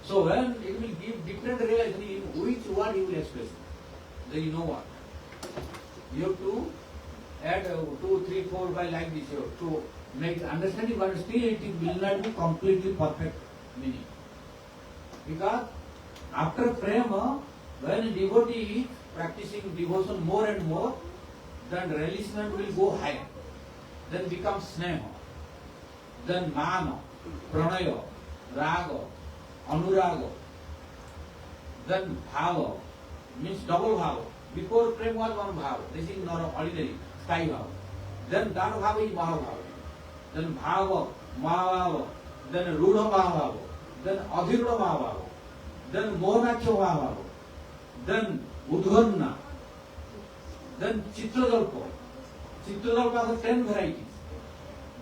So when it will give different realization, in which word you will express? Then you know what? You have to add 2, 3, 4, 5 like this to make understanding, but still it will not be completely perfect meaning. Because after Prema, when a devotee is practicing devotion more and more, then releasement will go higher. Then becomes Sneha. Then Mana, Pranaya, Raga, Anuraga. Then Bhava, means double Bhava. Before Prem was one Bhava. This is not ordinary, sky Bhava. Then that Bhava is Mahabhava. Then Bhava, Mahabhava. Then Rudha Mahabhava. Then Adhirudha Mahabhava. Then Monacha Mahabhava. Then Udghanna. Then Chitrajalpa. Chitrajalpa has 10 varieties.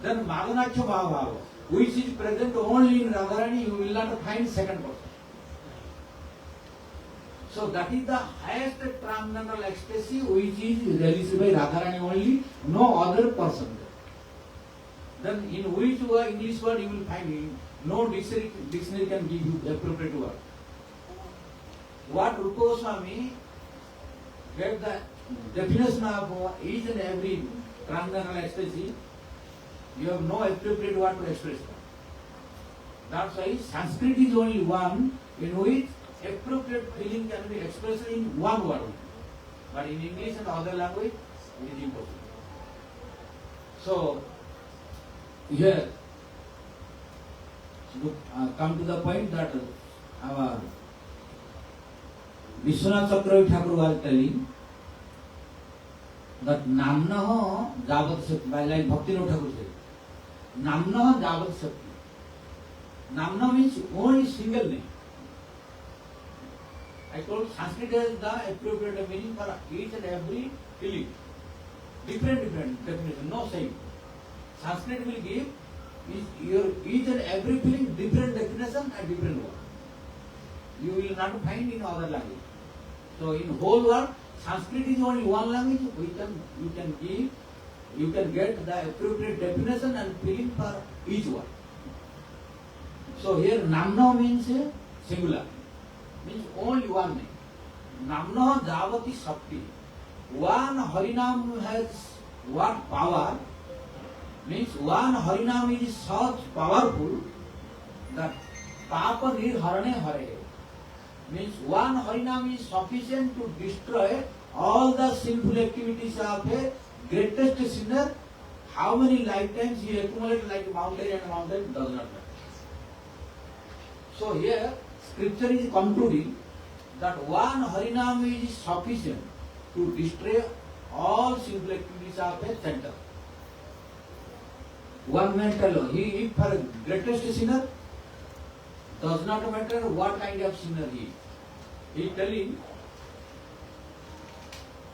Then Madanacha Mahabhava, which is present only in Radharani, you will not find second person. So that is the highest transcendental ecstasy which is released by Radharani only, no other person. Then in which English word you will find it, no dictionary can give you appropriate word. What Rupa Goswami gave the definition of each and every transcendental ecstasy, you have no appropriate word to express that. That's why Sanskrit is only one in which appropriate feeling can be expressed in one word. But in English and other language, it is impossible. So, here, come to the point that our Vishwanath Chakravarti Thakur was telling that Namnaha Javat Shakti, like Bhakti Thakur said, Namnaha Javat Shakti. Namna means only single name. I told Sanskrit has the appropriate meaning for each and every feeling. Different definition, no same. Sanskrit will give your each and every feeling different definition and different word. You will not find in other language. So in whole world, Sanskrit is only one language. You can get the appropriate definition and feeling for each word. So here Namna means singular, means only one name. Namna Javati Shakti. One Harinam has what power? Means one Harinam is such powerful that Papa Nirharane Hare. Means one Harinam is sufficient to destroy all the sinful activities of a greatest sinner. How many lifetimes he accumulated like a mountain and mountain does not matter. So here scripture is concluding that one Harinam is sufficient to destroy all sinful activities of a center. One man tell he is for greatest sinner, does not matter what kind of sinner he is. He is telling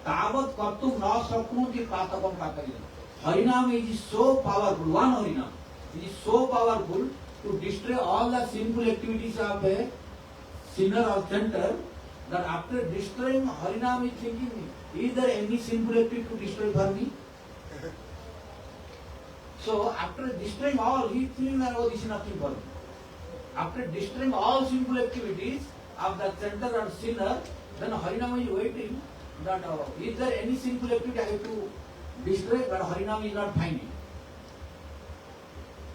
Tavat kartum na saknoti patakam patakam. Harinam is so powerful, one Harinam is so powerful to destroy all the sinful activities of a sinner or center, that after destroying Harinam is thinking, is there any sinful activity to destroy for me? So after destroying all, he is feeling that oh, this is nothing for me. After destroying all sinful activities of the center or sinner, then Harinam is waiting that is there any sinful activity I have to destroy, but Harinam is not finding.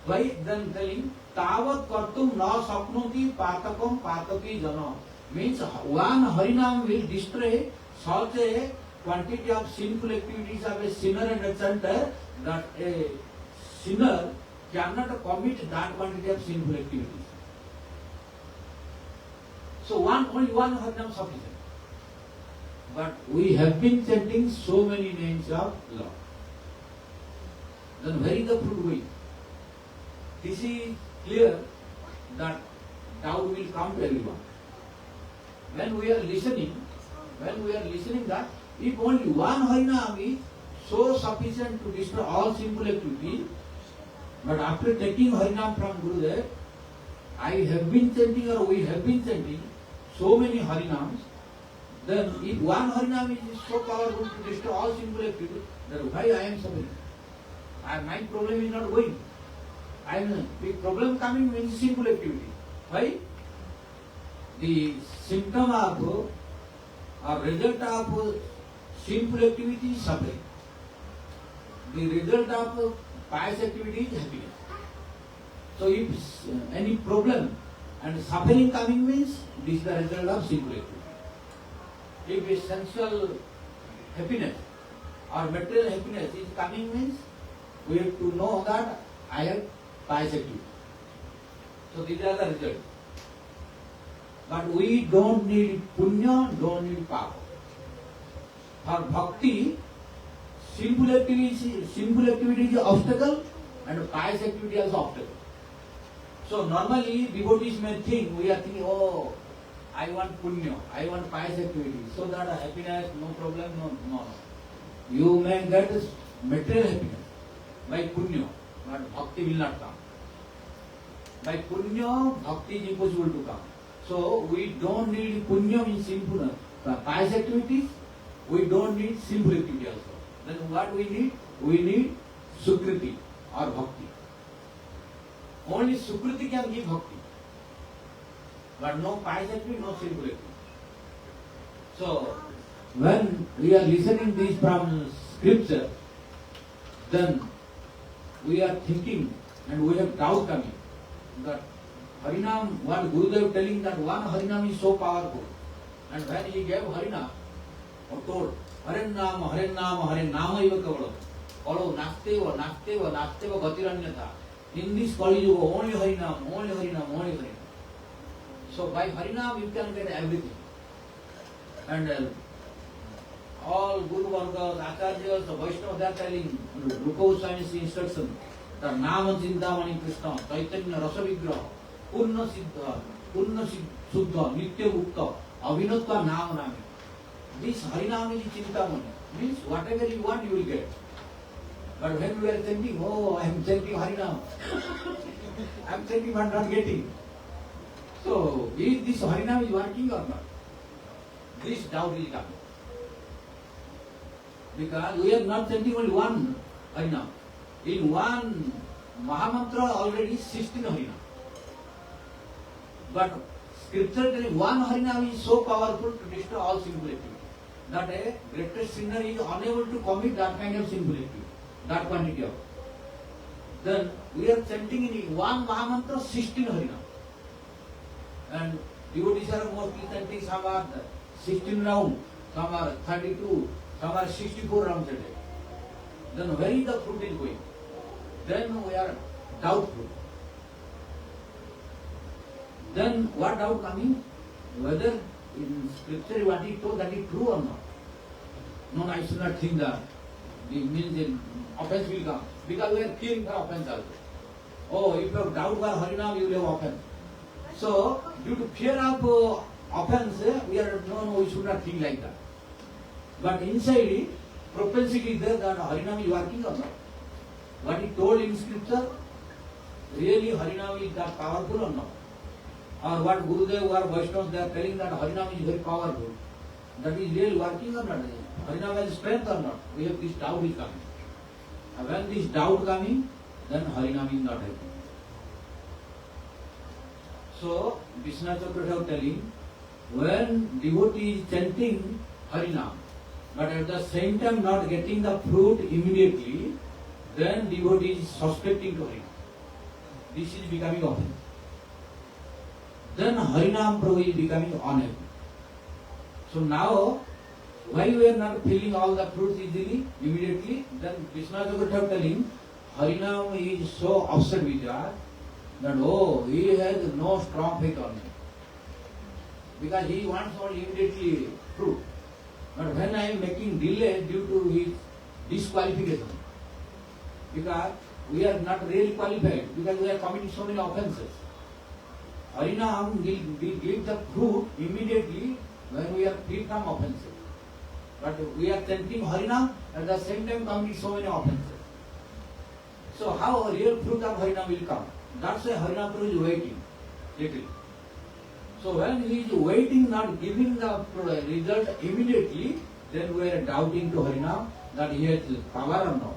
Why? Then telling Tavat kartum na saknoti patakam pataki jana. Means one Harinam will destroy such a quantity of sinful activities of a sinner and a center that a sinner cannot commit that quantity of sinful activities. So only one Harinam sufficient. But we have been chanting so many names of Lord. Then where is the fruit going? This is clear that doubt will come to everyone. When we are listening that if only one Harinam is so sufficient to destroy all sinful activities, but after taking Harinam from Gurudev, I have been chanting or we have been chanting so many Harinams, then if one Harinam is so powerful to destroy all sinful activities, then why I am suffering? My problem is not going. The problem coming means sinful activity. Why? The symptom of or result of sinful activity is suffering. The result of pious activity is happiness. So if any problem and suffering coming means this is the result of sinful activity. If a sensual happiness or material happiness is coming means we have to know that I have pious activity. So these are the results. But we don't need punya, don't need papa. For bhakti, sinful activity is an obstacle and pious activity is an obstacle. So normally devotees may think, we are thinking, oh, I want punya, I want pious activity, so that happiness, no problem, no. You may get material happiness by punya, but bhakti will not come. By punya, bhakti is impossible to come. So we don't need punya in sinful, pious activities, we don't need sinful activity also. Then what we need? We need sukriti or bhakti. Only sukriti can give bhakti. But no pious activity, no sinful activity. So when we are listening this from scripture, then we are thinking and we have doubt coming that Harinam, one Gurudev telling that one Harinam is so powerful. And when he gave Harinam, or told, Hare Nama, Hare Nama, Hare Nama Iva Kavalam. Kalo Nasteva, Nasteva, Nasteva Gatiranyata. In this Kali Yuga, only Harinam, only Harinam, only Harinam. So by Harinam you can get everything. And all Guru Vargas, Acharyas, the Vaishnavas, they are telling Rupa Goswami's instruction that Nama Chindamani Krishna, Chaitanya Rasa Vigraha, Purna Siddha, Purna Suddha, Nitya Mukta, Avinatva Nama Nami. This Harinam is Chintamani. Means whatever you want you will get. But when we are chanting, oh, I am chanting Harinam. I am chanting but not getting. So, is this Harinam is working or not? This doubt will come. Because we are not chanting only one Harinam. In one Mahamantra already 16 Harinam. But scripture telling one Harinam is so powerful to destroy all sinful activity. That a greatest sinner is unable to commit that kind of sinful activity, that quantity of. Then we are chanting in one Mahamantra 16 Harinam. And Devotees are mostly chanting some are 16 rounds, some are 32, some are 64 rounds a day. Then where is the fruit is going? Then we are doubtful. Then what doubt coming? Whether in scripture what he told that is true or not. No, I should not think that. It means that offense will come. Because we are fearing for offense also. Oh, if you have doubt for Harinam, you will have offense. So, due to fear of offense, we are, no, we should not think like that. But inside it, propensity is there that Harinam is working or not. What he told in scripture, really Harinam is that powerful or not. Or what Gurudev or Vaishnavas they are telling that Harinam is very powerful. That is really working or not. Harinam has strength or not. We have this doubt is coming. And when this doubt coming, then Harinam is not helping. So, Vishnu Chakravarti telling, when devotee is chanting Harinam, but at the same time not getting the fruit immediately, then devotee is suspecting to Harinam. This is becoming offense. Then Harinam Prabhu is becoming unhappy. So now, why we are not feeling all the fruits easily, immediately? Then Vishnu Chakravarti telling, Harinam is so upset with that oh, he has no strong faith on me. Because he wants only immediately fruit. But when I am making delay due to his disqualification, because we are not really qualified, because we are committing so many offences. Harinam will give the fruit immediately when we are free from offences. But we are chanting Harinam at the same time committing so many offences. So how real fruit of Harinam will come? That's why Harinam Prabhu is waiting little. So when he is waiting, not giving the result immediately, then we are doubting to Harinam that he has power or not.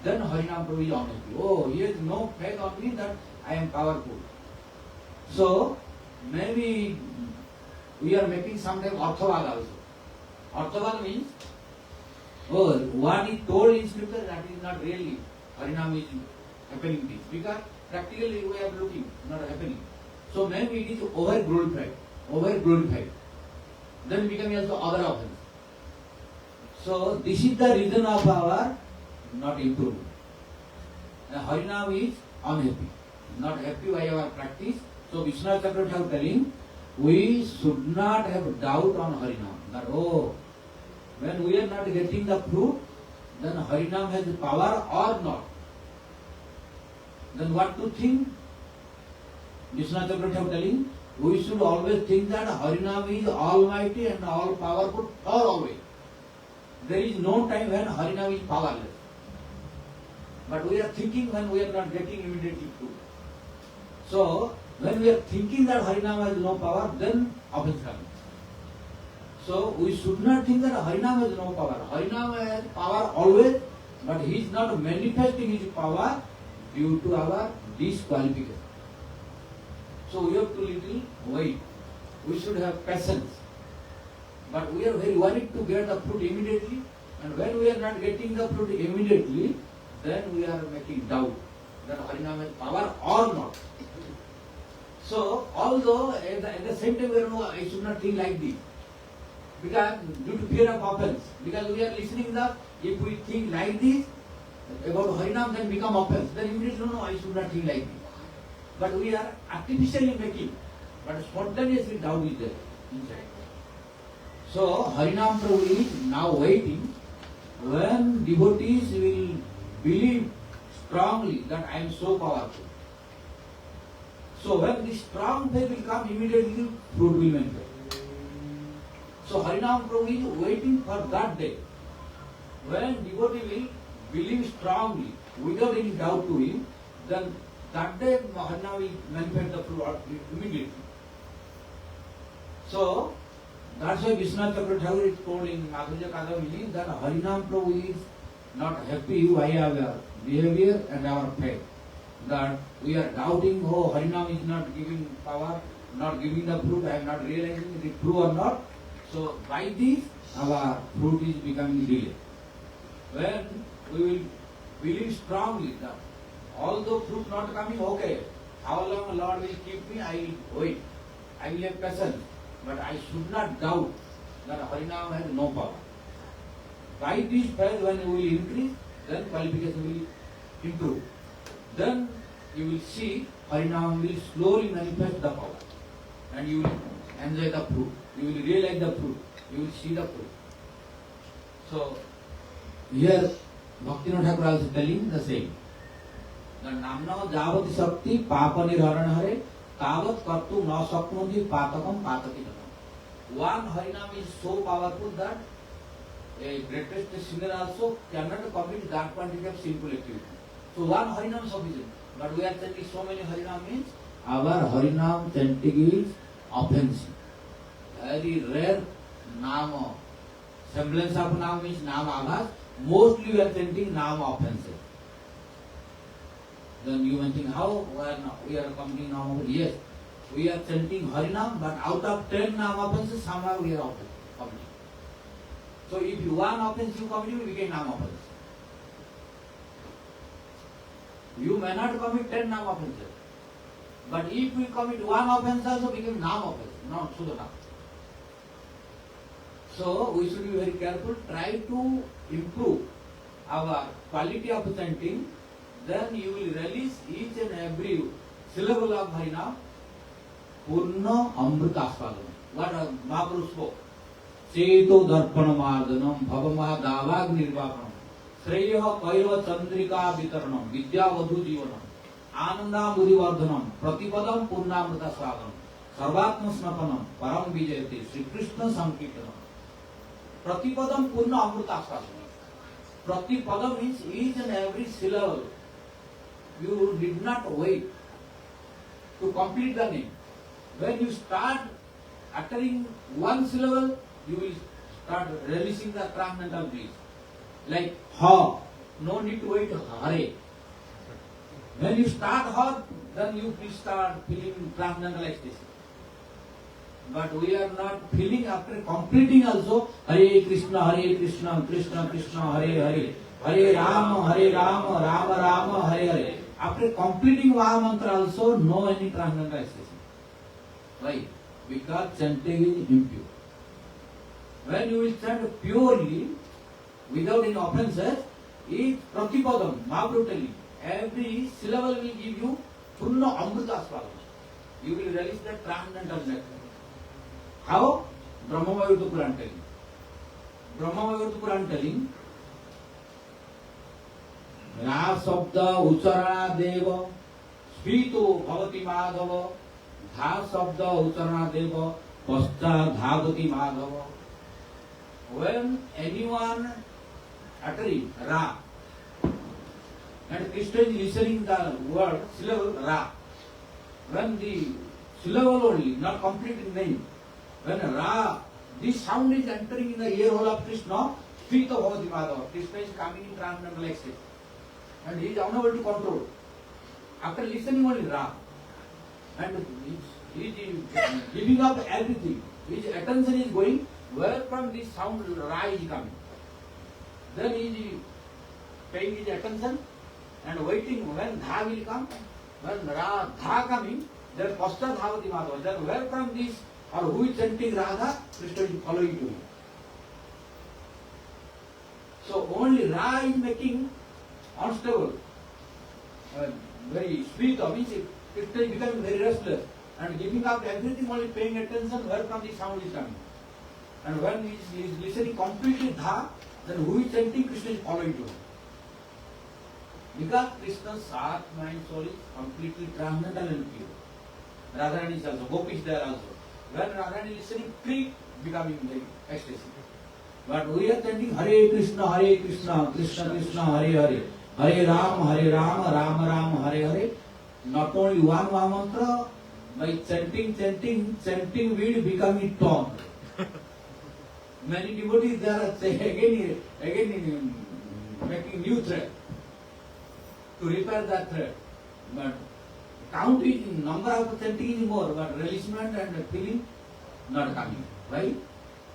Then Harinam Prabhu is unhappy. Oh, he has no faith on me that I am powerful. So maybe we are making sometimes Arthavada also. Arthavada means, oh, what is told in scripture, that is not really Harinam is happening this. Because practically we are looking, not happening. So maybe it is over glorified. Then becoming also other offense. So this is the reason of our not improvement. Harinam is unhappy, not happy by our practice. So Vishnu Chakravarti is telling, we should not have doubt on Harinam. That oh, when we are not getting the fruit, then Harinam has power or not. Then what to think? Vishnu Chakravarti is telling, we should always think that Harinam is almighty and all powerful for always. There is no time when Harinam is powerless. But we are thinking when we are not getting immediately fruit. So, when we are thinking that Harinam has no power, then offense comes. So, we should not think that Harinam has no power. Harinam has power always, but he is not manifesting his power due to our disqualification. So, we have to little wait. We should have patience. But we are very worried to get the fruit immediately, and when we are not getting the fruit immediately, then we are making doubt that Harinam has power or not. So, although at the same time we are no, I should not think like this. Because due to fear of offense, because we are listening that if we think like this about Harinam, then become offense. Then immediately no, I should not think like this. But we are artificially making, but spontaneously doubt is there inside. So Harinam Prabhu is now waiting when devotees will believe strongly that I am so powerful. So when this strong faith will come, immediately fruit will manifest. So Harinam Prabhu is waiting for that day when devotee will believe strongly without any doubt to him, then that day Harinam will manifest the fruit immediately. So that's why Vishnu Chakravarti is told in Madhurya Kadamini that Harinam Prabhu is not happy by our behavior and our faith. That we are doubting, oh, Harinam is not giving power, not giving the fruit, I am not realizing is it true or not. So by this, our fruit is becoming delayed. When we will believe strongly that although fruit not coming, okay, how long Lord will keep me, I will wait. I will have patience, but I should not doubt that Harinam has no power. By this faith, when you will increase, then qualification will improve. Then you will see Harinam will slowly manifest the power. And you will enjoy the fruit. You will realize the fruit. You will see the fruit. So, here Bhakti Thakur also telling the same. The Namna Javati Shakti Papa Nirharana Hare Tavat Kartu Na Saknoti Patakam Patati. One Harinam is so powerful that a greatest sinner also cannot commit that quantity of sinful activity. So one Harinam is sufficient. But we are chanting so many Harinam means our Harinam chanting is offensive. Very rare Nama. Semblance of Nama means Nama Abhas. Mostly we are chanting Nama offensive. Then you may think how we are committing Nama. Yes, we are chanting Harinam, but out of 10 Nama offenses, somehow we are committing. So if you one offense you commit, you became Nama offense. You may not commit 10 Nama offenses. But if we commit one offense also become Nama offense, not Sudana. So we should be very careful, try to improve our quality of chanting, then you will release each and every syllable of Harinam, Purna Amrita Aspadam. What Maharaj spoke. Cheto Darpana Mardanam, Bhavama Davag Nirvakanam, Sreya Kaira Chandrika Vitaranam, Vidya Vadhu Jivanam, Ananda Mudivardhanam, Pratipadam Purnamrita Swaganam, Sarvatma Snapanam, Param Vijayati, Sri Krishna Sankirtanam. Pratipadam Purna Amrita Swaganam. Pratipadam means each and every syllable. You did not wait to complete the name. When you start uttering one syllable, you will start releasing the transcendental bliss. Like Ha, no need to wait Hare. When you start Ha, then you will start feeling transcendental ecstasy. But we are not feeling after completing also Hare Krishna, Krishna Krishna, Hare Hare, Hare Rama, Rama Rama, Hare Hare. After completing Maha Mantra also, no any transcendental ecstasy. Why? Because chanting is impure. When you will chant purely, without any offenses, is Pratipadam, Mahaprabhu telling. Every syllable will give you Purna Amrita Swaganam. You will release the transcendental nectar. How? Brahmavayurta Puran telling. Brahmavayurta Puran telling, Ra Sabda Ucharana Deva, Spito Bhavati Madhava, Dha Sabda Ucharana Deva, Pasta Dhagati Madhava. When anyone uttering Ra, and Krishna is listening the word syllable Ra, when the syllable only, not complete name, when Ra, this sound is entering in the ear hole of Krishna, Spita Bhavati Madhava, Krishna is coming in transcendental ecstasy. And he is unable to control. After listening only Ra, and he is giving up everything. His attention is going where from this sound Ra is coming. Then he is paying his attention and waiting when Dha will come. When Ra Dha coming, then Pasta Dhavati Madhava. Then where from this or who is chanting Radha, Krishna is following to him. So only Ra is making unstable, very sweet, means it is becoming very restless and giving up everything, only paying attention where from the sound is coming. And when he is listening completely Dha, then who is chanting, Krishna is following to him. Because Krishna's heart, mind, soul is completely transcendental and pure. Radharani is also, Gopi is there also. When Radharani is listening, Krishna becoming very ecstasy. But we are chanting Hare Krishna, Krishna Krishna, Hare Hare. Hare Rama, Rama Rama, Hare Hare. Not only one Maha Mantra, by chanting will become tongue. Many devotees they are again making new thread to repair that thread. But count is number of chanting is more, but releasement and feeling not coming. Why?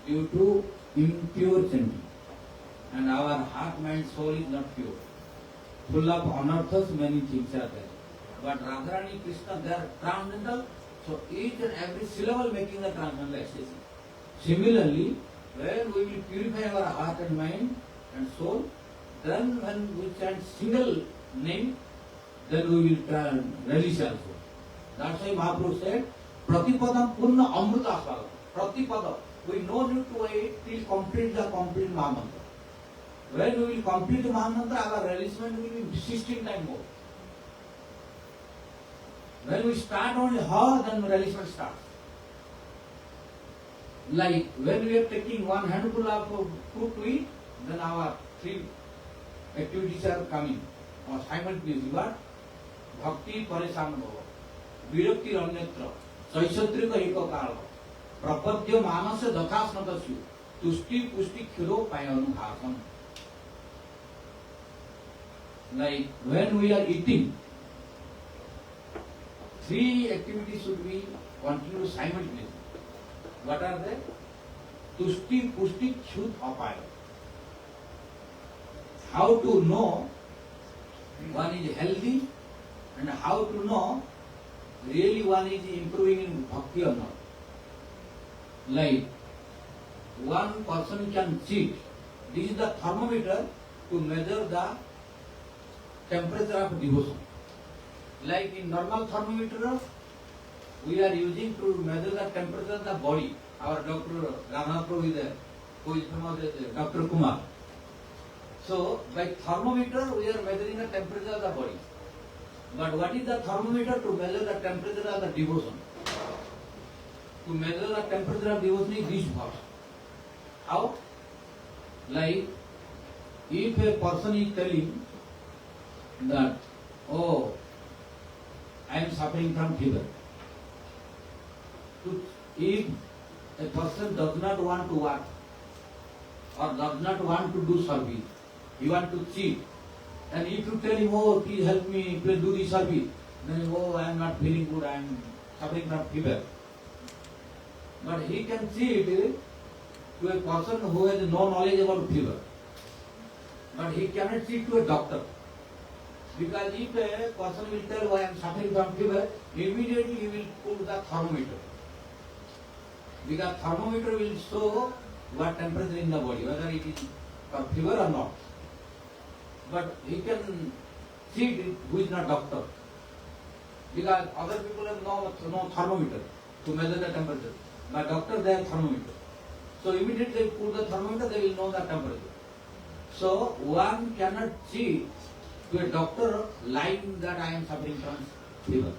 Due to impure chanting. And our heart, mind, soul is not pure. Full of unearths, many things are there. But Radharani, Krishna, they are transcendental, So each and every syllable making the transcendental ecstasy. Similarly, when we will purify our heart and mind and soul, then when we chant single name, then we will release also. That's why Mahaprabhu said, Pratipadam Purna Amrita Aswagam. Pratipada. We no need to wait till complete the complete Mahamantra. When we will complete the Mahamantra, our releasement will be 16 times more. When we start only her, then releasement starts. Like when we are taking one handful of fruit to eat, then our three activities are coming simultaneously. What? Bhakti paresan bhava, virakti ranyatra, saishatrika ekakala, prapadya manasa dathasnatasya, tushti pushti khiro payanubhasam. Like when we are eating, three activities should be continued simultaneously. What are they? Tushti, pushti, khyut, apaya. How to know one is healthy and how to know really one is improving in bhakti or not. Like one person can cheat. This is the thermometer to measure the temperature of devotion. Like in normal thermometer, we are using to measure the temperature of the body. Our Dr. Ramapro is there, who is famous as Dr. Kumar. So by thermometer we are measuring the temperature of the body. But what is the thermometer to measure the temperature of the devotion? To measure the temperature of devotion is this verse. How? Like if a person is telling that, oh, I am suffering from fever. If a person does not want to work or does not want to do service, he wants to cheat, and if you tell him, oh, please help me, please do this service, then, oh, I am not feeling good, I am suffering from fever. But he can cheat to a person who has no knowledge about fever. But he cannot cheat to a doctor. Because if a person will tell, oh, I am suffering from fever, immediately he will put the thermometer. Because thermometer will show what temperature in the body, whether it is for fever or not. But he can cheat who is not doctor. Because other people have no thermometer to measure the temperature. But doctor, they have thermometer. So immediately they put the thermometer, they will know the temperature. So one cannot cheat to a doctor lying that I am suffering from fever.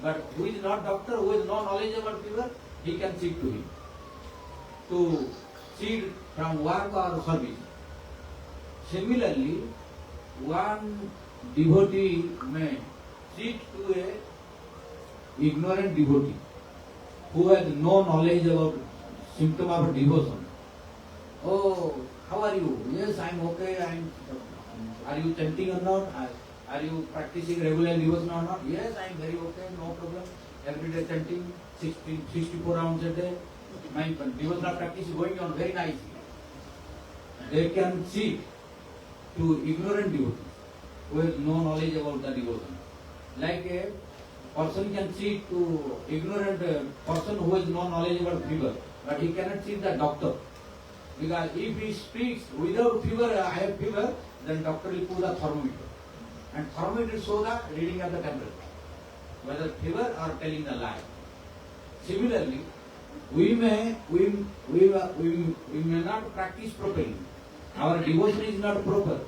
But who is not doctor, who has no knowledge about fever, he can cheat to him. To cheat from work or service. Similarly, one devotee may cheat to a ignorant devotee who has no knowledge about symptom of devotion. Oh, how are you? Yes, I am okay. Are you chanting or not? Are you practicing regular devotion or not? Yes, I am very okay, no problem. Every day chanting 64 rounds a day. My devotional practice is going on very nicely. They can cheat to ignorant devotees who has no knowledge about the devotion. Like a person can cheat to ignorant person who has no knowledge about fever, but he cannot cheat the doctor. Because if he speaks without fever, I have fever, then doctor will put the thermometer. And thermometer shows the reading of the temperature, whether fever or telling the lie. Similarly, we may not practice properly. Our devotion is not proper.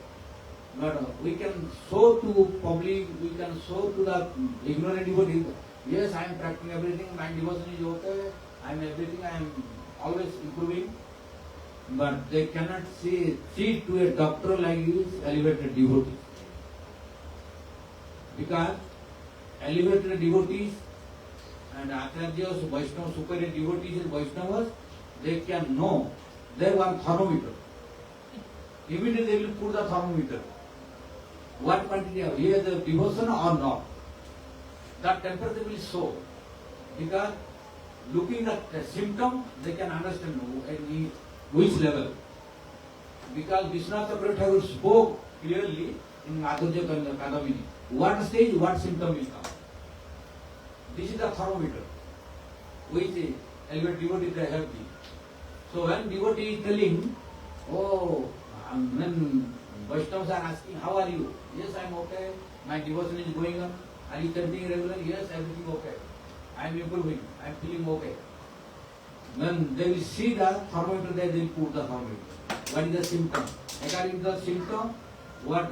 But we can show to public, we can show to the ignorant devotee, yes, I am practicing everything, my devotion is okay, I am everything, I am always improving. But they cannot cheat to a doctor like this elevated devotee. Because elevated devotees and Acharyas, Vaishnavas, superior devotees and Vaishnavas, they can know. They have one thermometer. Immediately they will put the thermometer. What quantity of here the devotion or not. That temperature will show. Because looking at the symptom, they can understand which level. Because Vishwanath Thakur spoke clearly in Madhurya Kadamini. What stage, what symptom will come. This is the thermometer which elevate devotee they have been. So when devotee is telling, oh, when Vaishnavas are asking, how are you? Yes, I am okay. My devotion is going on. Are you chanting regularly? Yes, everything okay. I am improving. I am feeling okay. When they will see the thermometer, they will put the thermometer. What is the symptom? According to the symptom, what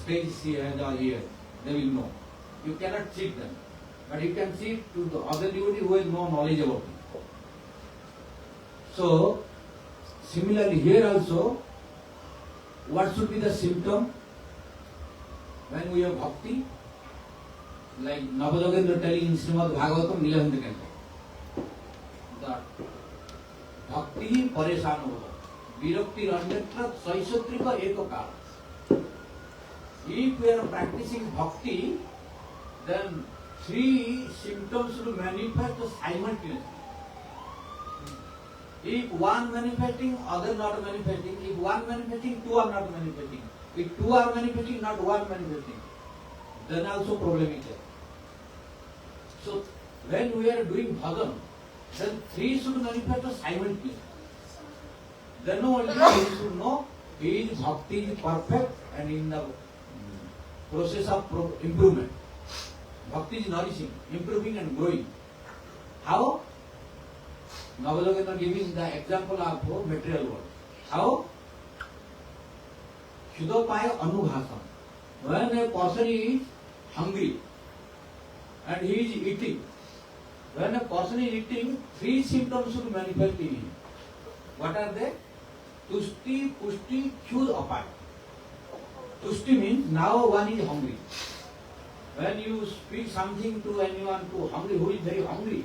stage she has or here, they will know. You cannot cheat them. But you can see to the other devotee who has no knowledge about it. So, similarly here also, what should be the symptom when we have bhakti? Like Navajogendra telling in Srimad Bhagavatam, Nilahanta Canto. That bhakti pareshan hota. Virakti ranjatra saisatrika ekakala. If we are practicing bhakti, then three symptoms will manifest simultaneously. If one manifesting, other not manifesting. If one manifesting, two are not manifesting. If two are manifesting, not one manifesting. Then also problem is there. So when we are doing bhajan, then three should manifest simultaneously. Then only we should know his bhakti is perfect and in the process of improvement. Bhakti is nourishing, improving and growing. How? Navajogendra giving the example of material world. How? Shudopaya anubhasam. When a person is hungry and he is eating, when a person is eating, three symptoms should manifest in him. What are they? Tushti, pushti, chud, apaya. Tushti means now one is hungry. When you speak something to anyone who is very hungry,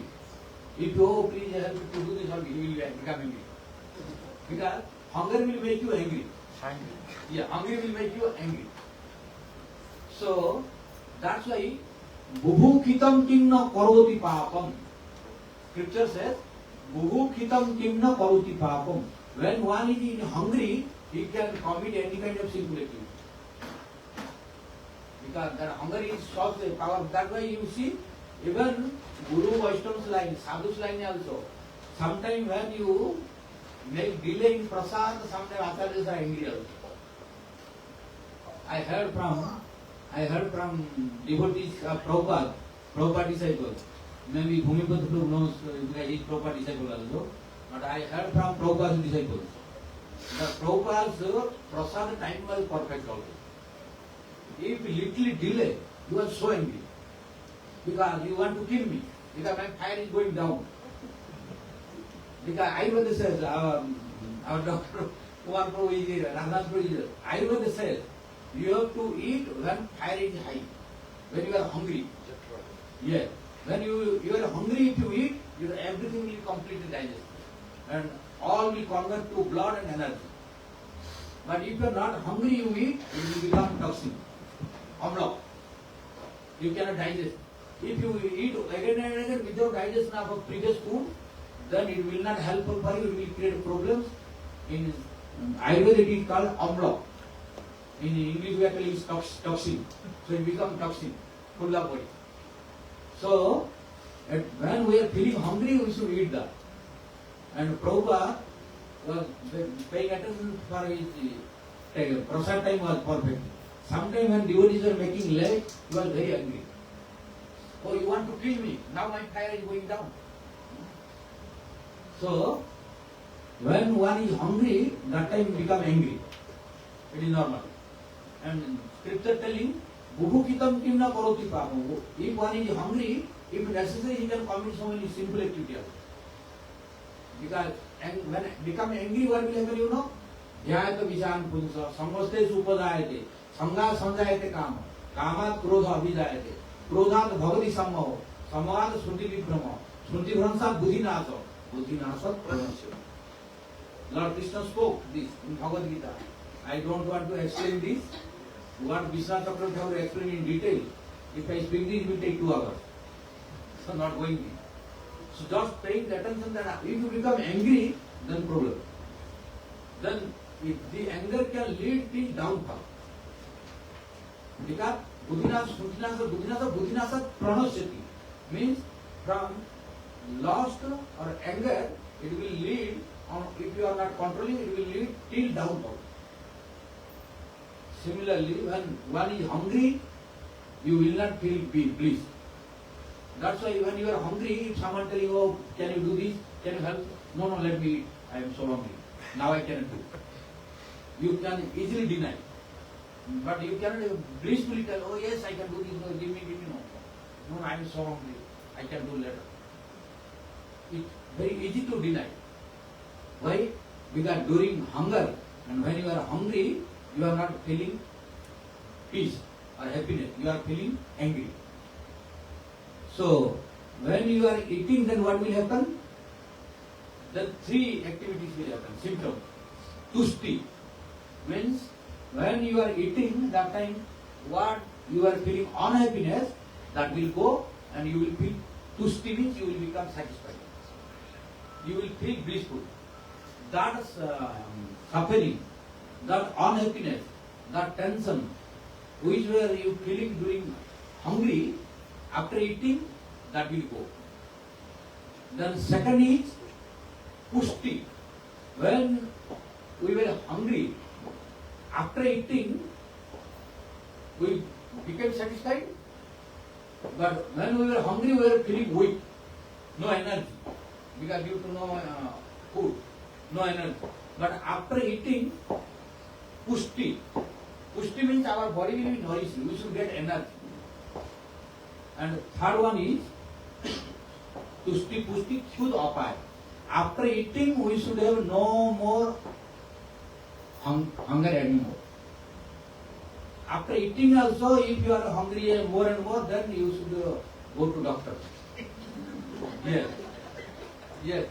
if you, oh, please help to do this, he will become angry. Because hunger will make you angry. Yeah, hunger will make you angry. So, that's why, bubhukitam kimna karoti papam. Scripture says, bubhukitam kimna karoti papam. When one is hungry, he can commit any kind of sinful activity. Because that hunger is solves the power. That way you see, even Guru Vaishnav's line, Sadhu's line also, sometimes when you make delay in prasad, sometimes acharyas are angry also. I heard from devotees of Prabhupada disciples. Maybe Bhumipad Prabhu knows because he is Prabhupada disciple also. But I heard from Prabhupada's disciples. The Prabhupada's prasad time was perfect also. If little delay, you are so angry. Because you want to kill me. Because my fire is going down. Because Ayurveda says, our doctor, Kumar Prabhu is here, Radhanas Prabhu is here. Ayurveda says, you have to eat when fire is high. When you are hungry. Yes. When you are hungry, if you eat, everything will completely digest. And all will convert to blood and energy. But if you are not hungry, you eat, it will become toxin. Amla. You cannot digest. If you eat again and again without digestion of a previous food, then it will not help for you, it will create problems. In Ayurveda it is called amla. In English we are calling it toxin. So it becomes toxin, full of body. So, when we are feeling hungry, we should eat that. And Prabhupada was paying attention for his prasad time was perfect. Sometimes when devotees are making late, he was very angry. Oh, you want to kill me? Now my fire is going down. So, when one is hungry, that time he become angry. It is normal. And scripture telling, Bhubhukitam kimna karoti papam. If one is hungry, if necessary, he can commit so many simple activities. Because when become angry, what will happen, you know? Dhyayata vishan punsa, samvaste supadayate, sangha sanjayate kama, kamat krodha abhijayate, krodhat bhavati sammaho, samavad sruti vibrama, sruti vramsat buddhinasa, buddhinasa pranasya. Lord Krishna spoke this in Bhagavad Gita. I don't want to explain this. What Vishnu Chakravarti have explained in detail. If I speak this, it will take 2 hours. So not going in. So just paying attention that if you become angry, then problem. Then if the anger can lead to downfall. Because buddhinasa pranasyati. Means from lust or anger, it will lead on, if you are not controlling, it will lead till downfall. Similarly, when one is hungry, you will not feel bliss. That's why when you are hungry, if someone telling you, oh, can you do this, can you help? No, let me eat. I am so hungry. Now I cannot do. You can easily deny. But you cannot blissfully tell, oh yes, I can do this, no, give me, no. No, I am so hungry. I can do later. It's very easy to deny. Why? Because during hunger, and when you are hungry, you are not feeling peace or happiness. You are feeling angry. So, when you are eating, then what will happen? Then three activities will happen. Symptoms. Tushti means when you are eating, that time what you are feeling unhappiness, that will go and you will feel tushti means you will become satisfied. You will feel blissful. That suffering, that unhappiness, that tension, which were you feeling during hungry, after eating, that will go. Then second is pushti. When we were hungry, after eating, we became satisfied. But when we were hungry, we were feeling weak, no energy, because due to no food, no energy. But after eating, pushti. Pushti means our body will be nourished. We should get energy. And third one is tushti pushti chud apay. After eating, we should have no more hunger anymore. After eating also, if you are hungry more and more, then you should go to doctor. Yes.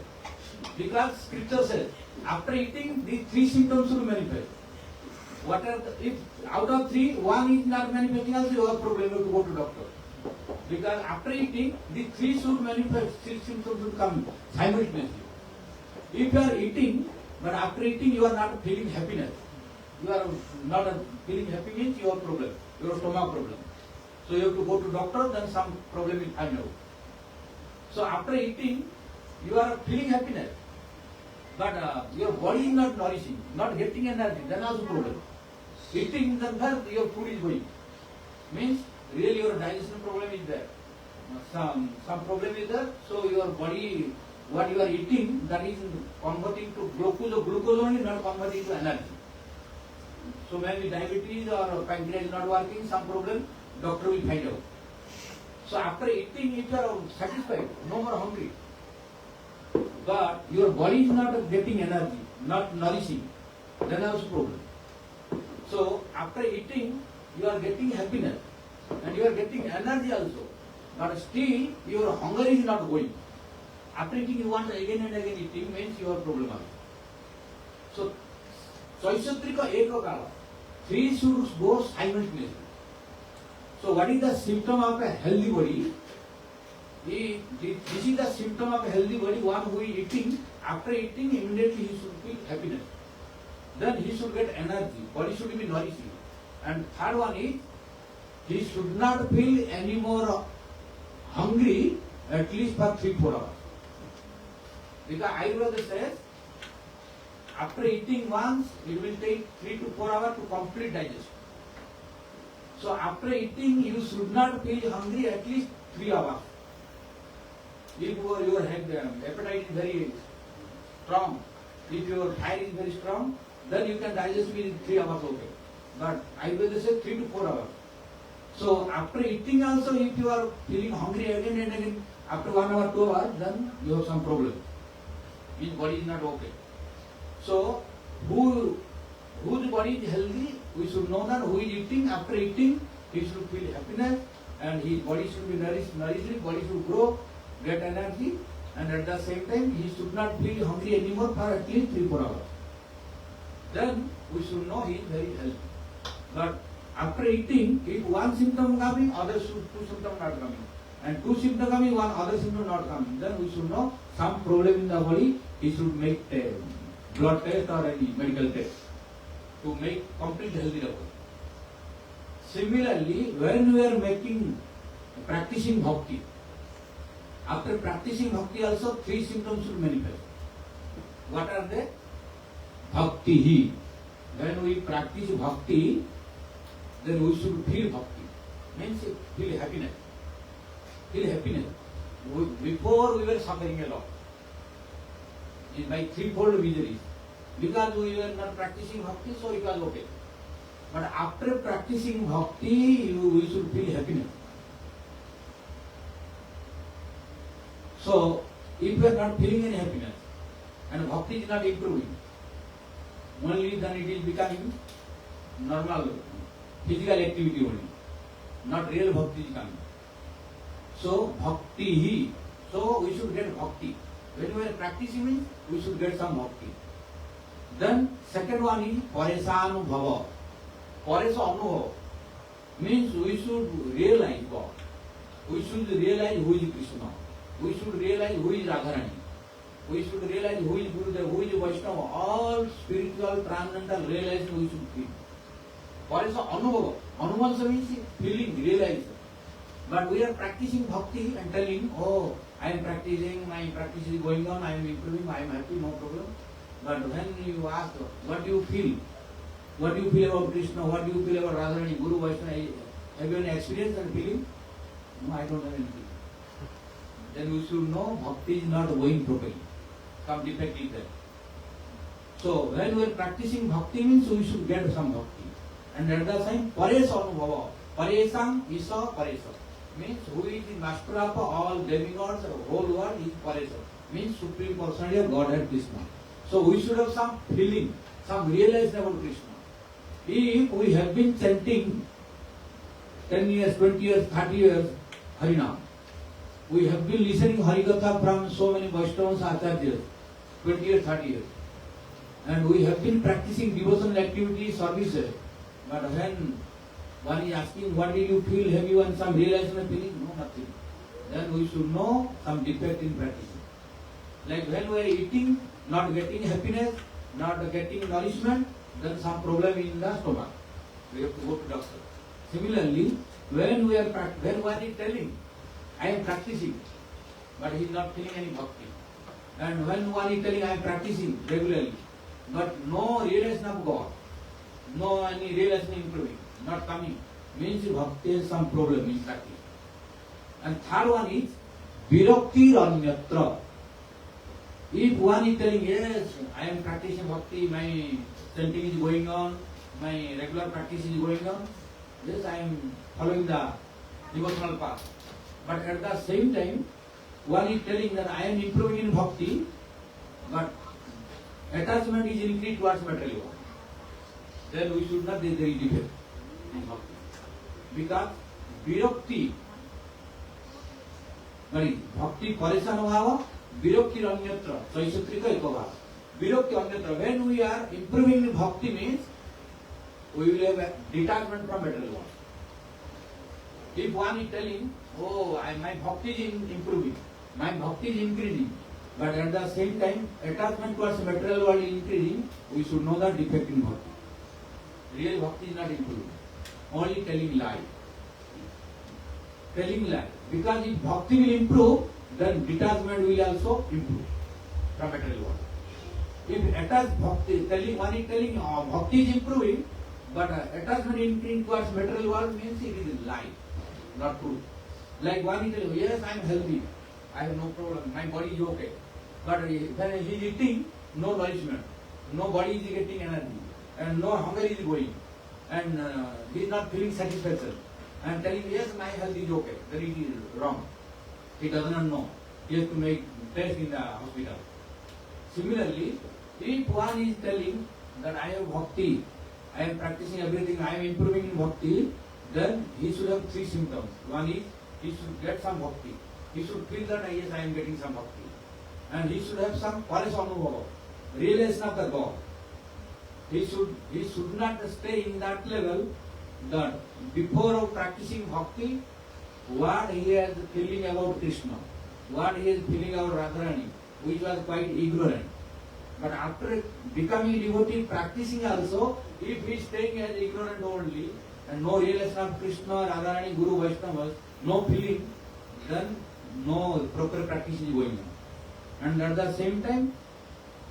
Because scripture says, after eating, these three symptoms should manifest. What are if out of three, one is not manifesting, also you have problem, you have to go to doctor. Because after eating, these three should manifest, three symptoms should come simultaneously. If you are eating, but after eating you are not feeling happiness, you are not feeling happy means you have problem, your stomach problem. So you have to go to doctor, then some problem will find out. So after eating, you are feeling happiness, but your body is not nourishing, not getting energy, then also problem. Eating, then your food is going. Means really your digestion problem is there. Some problem is there, so your body, what you are eating, that is converting to glucose only, not converting to energy. So maybe diabetes or pancreas is not working, some problem, doctor will find out. So after eating, if you are satisfied, no more hungry, but your body is not getting energy, not nourishing, then also problem. So after eating, you are getting happiness and you are getting energy also, but still your hunger is not going. After eating, you want again and again eating, means you have problem. So Chaisyatrika Eka Kala, three should go simultaneously. So what is the symptom of a healthy body? This is the symptom of a healthy body. One who is eating, after eating, immediately he should feel happiness. Then he should get energy, body should be nourishing. And third one is, he should not feel any more hungry at least for 3-4 hours. Because Ayurveda says, after eating once, it will take 3 to 4 hours to complete digestion. So after eating, you should not feel hungry at least 3 hours. If your appetite is very strong, if your fire is very strong, then you can digest within 3 hours okay. But Ayurveda says 3 to 4 hours. So after eating also, if you are feeling hungry again and again, after 1 hour, 2 hours, then you have some problem. Means body is not okay. So whose body is healthy, we should know that who is eating, after eating, he should feel happiness and his body should be nourished, body should grow, get energy, and at the same time he should not feel hungry anymore for at least 3-4 hours. Then we should know he is very healthy. But after eating, if one symptom coming, other two symptoms not coming, and 2 symptoms coming, one other symptom not coming, then we should know some problem in the body. He should make a blood test or any medical test to make complete healthy body. Similarly, when we are practicing bhakti, After practicing bhakti also, three symptoms should manifest. What are they? Bhakti. When we practice bhakti, then we should feel bhakti. Means feel happiness. Feel happiness. Before we were suffering a lot. By threefold miseries. Because we were not practicing bhakti, so it was okay. But after practicing bhakti, we should feel happiness. So, if we are not feeling any happiness, and bhakti is not improving, only then it is becoming normal physical activity only, not real bhakti is coming. So, bhakti. So, we should get bhakti. When we are practicing means, we should get some bhakti. Then, second one is paresanubhava. Paresanubhava means we should realize God. We should realize who is Krishna. We should realize who is Radharani. We should realize who is Gurudev, who is Vaishnava. All spiritual, transcendental realization we should feel. Paresanubhava. Anubhava means feeling, realization. But we are practicing bhakti and telling, oh, I am practicing, my practice is going on, I am improving, I am happy, no problem. But when you ask, what do you feel? What do you feel about Krishna? What do you feel about Radharani, Guru, Vaishnava? Have you any experience and feeling? No, I don't have anything. Then we should know bhakti is not going properly. Some defect is there. So when we are practicing bhakti means we should get some bhakti. And at the same, paresanubhava. Paresam isa paresa. Means who is the master of all demigods, whole world is Paresa. Means Supreme Personality of Godhead Krishna. So we should have some feeling, some realization about Krishna. If we have been chanting 10 years, 20 years, 30 years Harinam, we have been listening Harikatha from so many Vaishnavas, Acharyas, 20 years, 30 years. And we have been practicing devotional activities, services. But when one is asking, what did you feel? Have you had some realization of feeling? No, nothing. Then we should know some defect in practicing. Like when we are eating, not getting happiness, not getting nourishment, then some problem in the stomach. We have to go to doctor. Similarly, when one is telling, I am practicing, but he is not feeling any bhakti. And when one is telling, I am practicing regularly, but no realization of God, no any realization improving, not coming, means bhakti has some problem in practice. And third one is virakti ranyatra. If one is telling, yes, I am practicing bhakti, my chanting is going on, my regular practice is going on, yes, I am following the devotional path. But at the same time, one is telling that I am improving in bhakti, but attachment is increased towards material world. Then we should not be very defect in bhakti. Because virakti, bhakti paresanubhava, virakti ranyatra, saisatrika ekabhava. Virakti ranyatra, when we are improving in bhakti means we will have a detachment from material world. If one is telling, oh, my bhakti is improving, my bhakti is increasing, but at the same time attachment towards material world is increasing, we should know the defect in bhakti. Real bhakti is not improving, only telling lie. Telling lie. Because if bhakti will improve, then detachment will also improve from material world. If attached bhakti, one is telling bhakti is improving, but attachment increasing towards material world means it is lie, not true. Like one is telling, yes, I am healthy, I have no problem, my body is okay. But when he is eating, no nourishment, no body is getting energy, and no hunger is going, and he is not feeling satisfaction. I am telling, yes, my health is okay, then it is wrong. He does not know. He has to make test in the hospital. Similarly, if one is telling that I have bhakti, I am practicing everything, I am improving in bhakti, then he should have three symptoms. One is, he should get some bhakti. He should feel that, yes, I am getting some bhakti. And he should have some paresanubhava, realization of the God. He should not stay in that level that before of practicing bhakti, what he has feeling about Krishna, what he is feeling about Radharani, which was quite ignorant. But after becoming devotee, practicing also, if he is staying as ignorant only, and no realization of Krishna, Radharani, Guru, Vaishnavas, no feeling, then no proper practice is going on. And at the same time,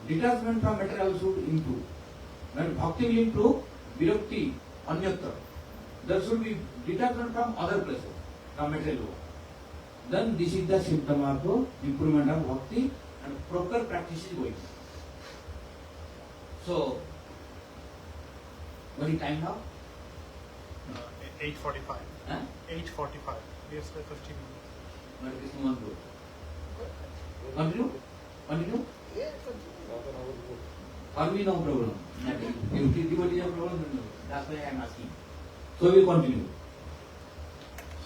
detachment from matter also should improve. When bhakti will improve, virakti, anyatra, there should be detachment from other places, from material world. Then this is the symptom of improvement of bhakti and proper practice is going on. So, what is time now?
8:45.
Huh?
8:45. We have spent 15 minutes.
What is one go? Continue? Continue? For me, no problem. If everybody has a problem, no. That's why I am asking. So we will continue.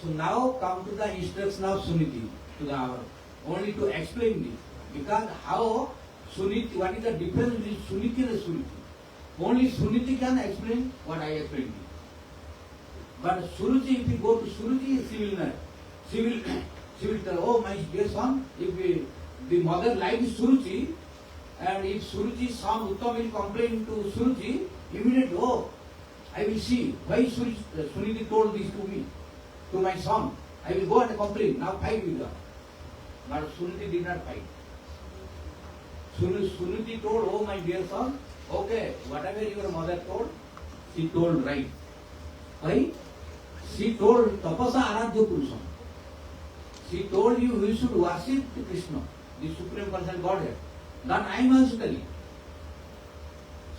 So now come to the instruction of Suniti, to the only to explain this. Because how Suniti, what is the difference between Suniti and Suriti? Only Suniti can explain what I explained. But Suruchi, if you go to Suruchi, she will tell, oh my dear son, if the mother likes Suruchi, and if Suruchi's son Uttam will complain to Suruchi, immediately, oh, I will see why Suniti told this to me, to my son. I will go and complain. Now fight with her. But Suniti did not fight. Suniti told, oh my dear son, okay, whatever your mother told, she told right. Why? She told Tapasa Aradhya Purusam. She told you should worship Krishna, the Supreme Personal Godhead. Then I am also telling.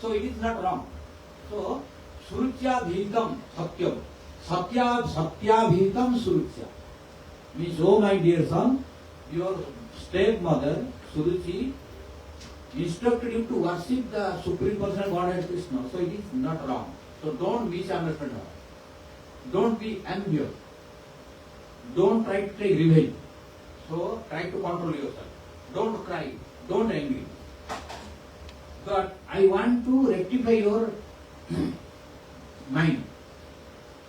So it is not wrong. So, Surutya Bhitam Satyam. Satya Bhitam Surutya. Means, oh my dear son, your stepmother, Suruchi, instructed you to worship the Supreme Personal Godhead Krishna. So it is not wrong. So don't misunderstand her. Don't be envious. Don't try to take revenge. So try to control yourself. Don't cry. Don't angry. But I want to rectify your mind.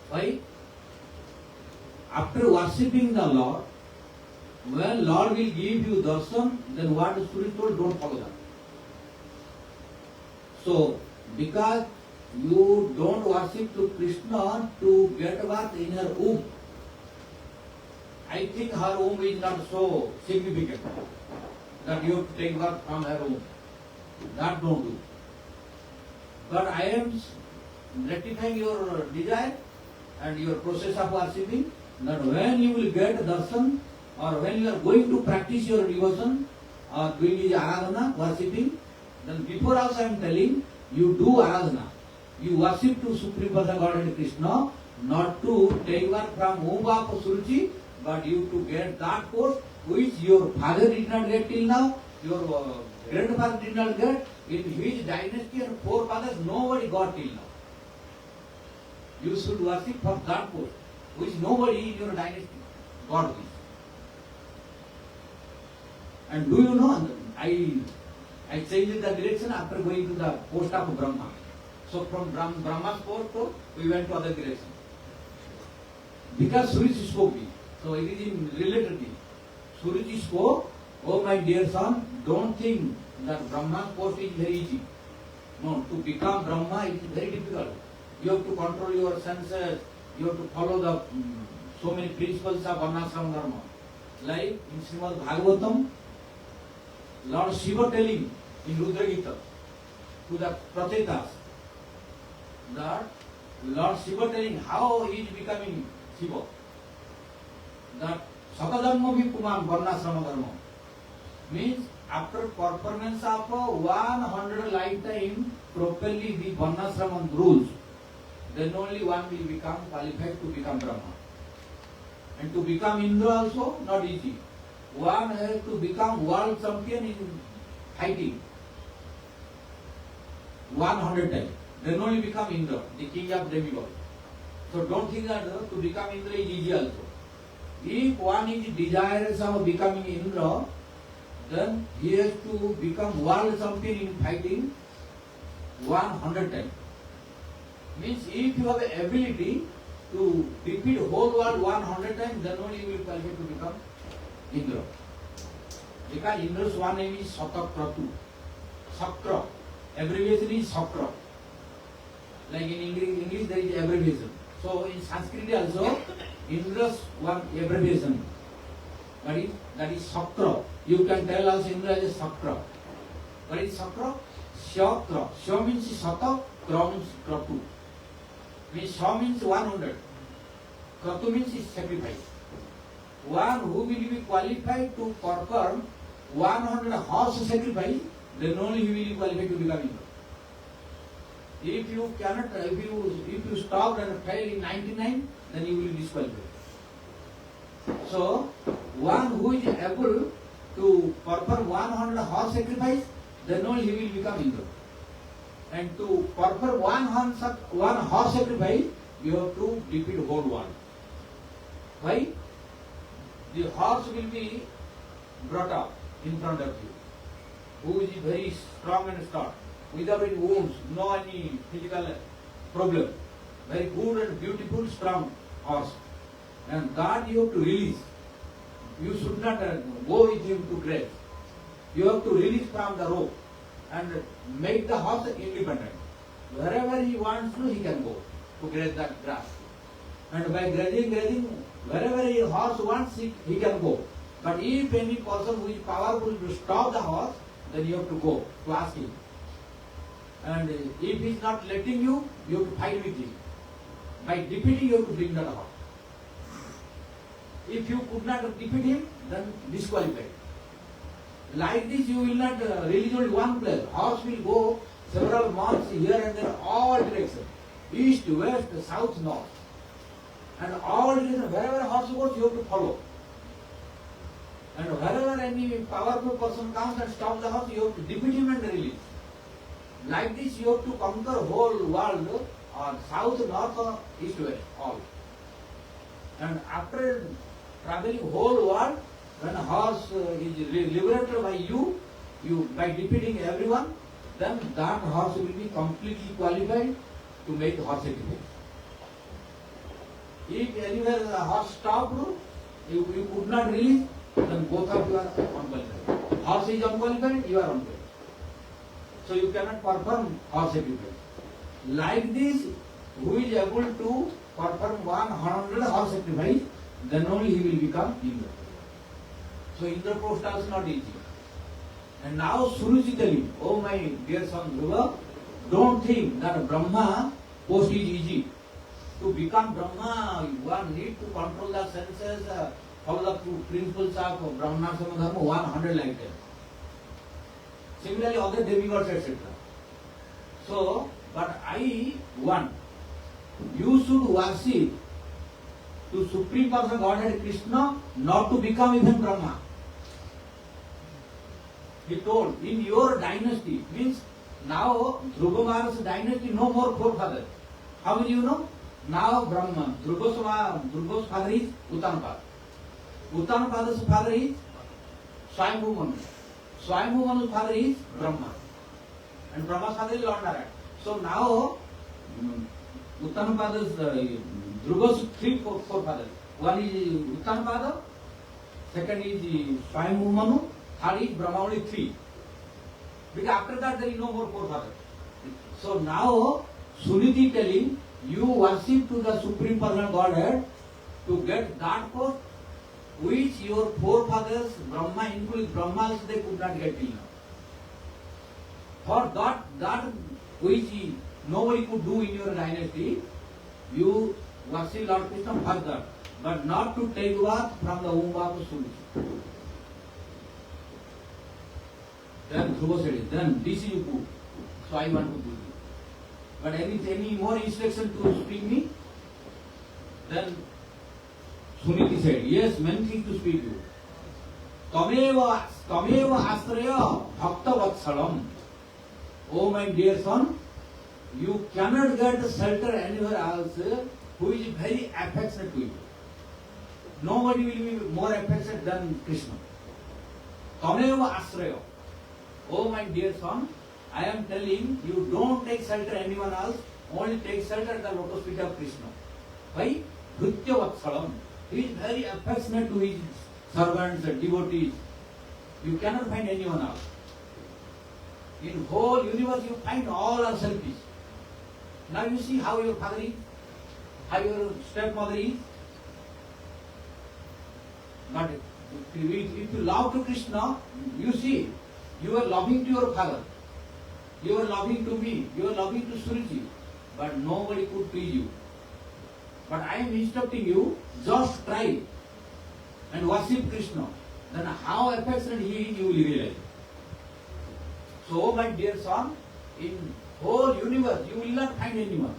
Why? After worshipping the Lord, when Lord will give you darshan, then what the Spirit told, don't follow that. So, because you don't worship to Krishna to get birth in her womb, I think her womb is not so significant that you have to take birth from her womb. That don't do. But I am rectifying your desire and your process of worshipping, that when you will get darshan or when you are going to practice your devotion or doing the aradhana, worshipping, then before also I am telling you do aradhana. You worship to Supreme Personal Godhead Krishna, not to take birth from womb of Suruchi, but you to get that post which your father did not get till now, your grandfather did not get, in his dynasty and forefathers nobody got till now. You should worship for that post, which nobody in your dynasty got this. And do you know, I changed the direction after going to the post of Brahma. So from Brahma's post, we went to other direction. Because Suruchi spoke me. So it is in related thing. Suruchi spoke, oh my dear son, don't think that Brahma's post is very easy. No, to become Brahma it is very difficult. You have to control your senses, you have to follow the so many principles of Varnashrama Dharma. Like in Srimad Bhagavatam, Lord Shiva telling in Rudra Gita to the Prachetas that Lord Shiva telling how he is becoming Shiva. That Sakadharma Vipuman Varnashrama Dharma means after performance of 100 lifetime properly the Varnashrama rules, then only one will become qualified to become Brahma. And to become Indra also not easy. One has to become world champion in fighting 100 times. Then only become Indra, the king of demigods. So don't think that to become Indra is easy also. If one is desirous of becoming Indra, then he has to become world champion in fighting 100 times. Means if you have the ability to defeat whole world 100 times, then only you will qualify to become Indra. Because Indra's one name is Satakratu. Sakra. Abbreviation is Sakra. Like in English there is abbreviation. So in Sanskrit also, Indra's one abbreviation. That is Sakra. You can tell us Indra as Sakra. What is Sakra? Shakra. Sha means Sata, Kra means Kratu. Means Sha means 100. Kratu means sacrifice. One who will be qualified to perform 100 horse sacrifice, then only he will be qualified to become Indra. If you cannot, if you stop and fail in 99, then you will be disqualified. So, one who is able to perform 100 horse sacrifice, then only he will become Indra. And to perform one horse sacrifice, you have to defeat whole world. Why? The horse will be brought up in front of you, who is very strong and stout, without any wounds, no any physical problem. Very good and beautiful, strong horse. And that you have to release. You should not go with him to graze. You have to release from the rope and make the horse independent. Wherever he wants to, he can go to graze that grass. And by grazing, wherever a horse wants, he can go. But if any person who is powerful to stop the horse, then you have to go to ask him. And if he is not letting you, you have to fight with him. By defeating, you have to bring that horse. If you could not defeat him, then disqualified. Like this, you will not release only one place. Horse will go several months here and there, all directions. East, west, south, north. And all directions, wherever horse goes, you have to follow. And wherever any powerful person comes and stops the horse, you have to defeat him and release. Like this, you have to conquer whole world, south, north, east, west, all. And after traveling whole world, when a horse is liberated by you by defeating everyone, then that horse will be completely qualified to make the horse sacrifice. If anywhere the horse stopped, you could not release, then both of you are unqualified. Horse is unqualified, you are unqualified. So you cannot perform horse sacrifice. Like this, who is able to perform 100 horse sacrifice, then only he will become Indra. So Indra post is not easy. And now Suruji telling, oh my dear son Dhruva, don't think that Brahma post is easy. To become Brahma, one need to control the senses, follow the principles of Brahma Samadharma, 100 like that. Similarly, other demigods, etc. So, but I want, you should worship to Supreme Person Godhead Krishna, not to become even Brahma. He told, in your dynasty, means now Dhruva Maharaj's dynasty, no more forefathers. How will you know? Now Brahma, Dhruva's father is Uttanapada. Uttanapada's father is Swayambhu Manu. Swayambhu Manu's father is Brahma. And Brahma's father is Lord Narayana. So now, Uttanapada's, Dhruva's three forefathers. One is Uttanapada, second is Swayambhu Manu, third is Brahma, only three. Because after that there is no more forefathers. So now, Suniti telling, you worship to the Supreme Personal Godhead to get that post which your forefathers, Brahma, including Brahmas, they could not get till now. For that which nobody could do in your dynasty, you worship Lord Krishna for that, but not to take birth from the womb of Suniti. Then Dhruva said, then this is good, so I want to do it. But any more instruction to speak me? Then Suniti said, yes, many things to speak you. Tameva asraya bhakta vatsalam. Oh my dear son, you cannot get shelter anywhere else who is very affectionate to you. Nobody will be more affectionate than Krishna. Tameva asraya. Oh my dear son, I am telling you, don't take shelter anyone else, only take shelter at the lotus feet of Krishna. Why? Bhritya vatsalam. He is very affectionate to his servants and devotees. You cannot find anyone else. In whole universe you find all are selfish. Now you see how your father is, how your stepmother is. But If you love to Krishna, you see, you are loving to your father, you are loving to me, you are loving to Suruchi, but nobody could please you. But I am instructing you, just try and worship Krishna. Then how affectionate he is, you will realize. So, my dear son, in whole universe, you will not find anyone.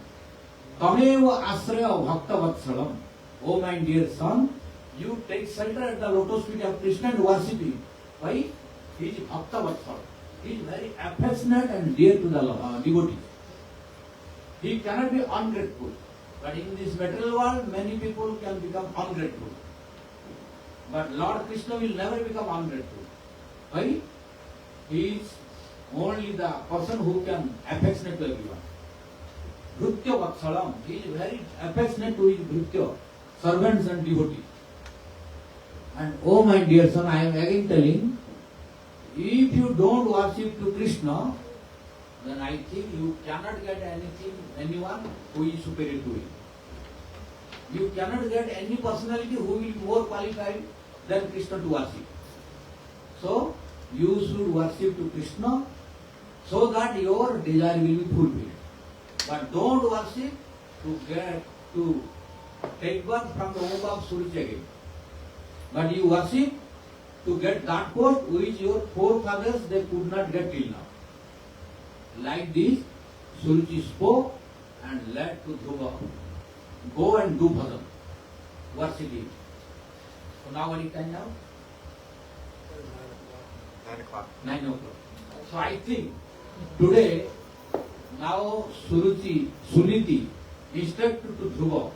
Tameva asraya bhakta vatsalam. Oh, my dear son, you take shelter at the lotus feet of Krishna and worship him. Why? He is bhakta vatsalam. He is very affectionate and dear to the devotee. He cannot be ungrateful. But in this material world, many people can become ungrateful. But Lord Krishna will never become ungrateful. Why? He is only the person who can affectionate to everyone. Bhritya Vatsalam. He is very affectionate to his Bhritya, servants and devotees. And oh my dear son, I am again telling, if you don't worship to Krishna, then I think you cannot get anyone who is superior to you. You cannot get any personality who will be more qualified than Krishna to worship. So, you should worship to Krishna so that your desire will be fulfilled. But don't worship to take birth from the womb of Suruchi again. But you worship to get that post which your forefathers they could not get till now. Like this, Suruchi spoke and led to Dhruva. Go and do bhajan. Worship him. So now what is time now?
9 o'clock.
9 o'clock. So I think today, now Suniti instructed to Dhruva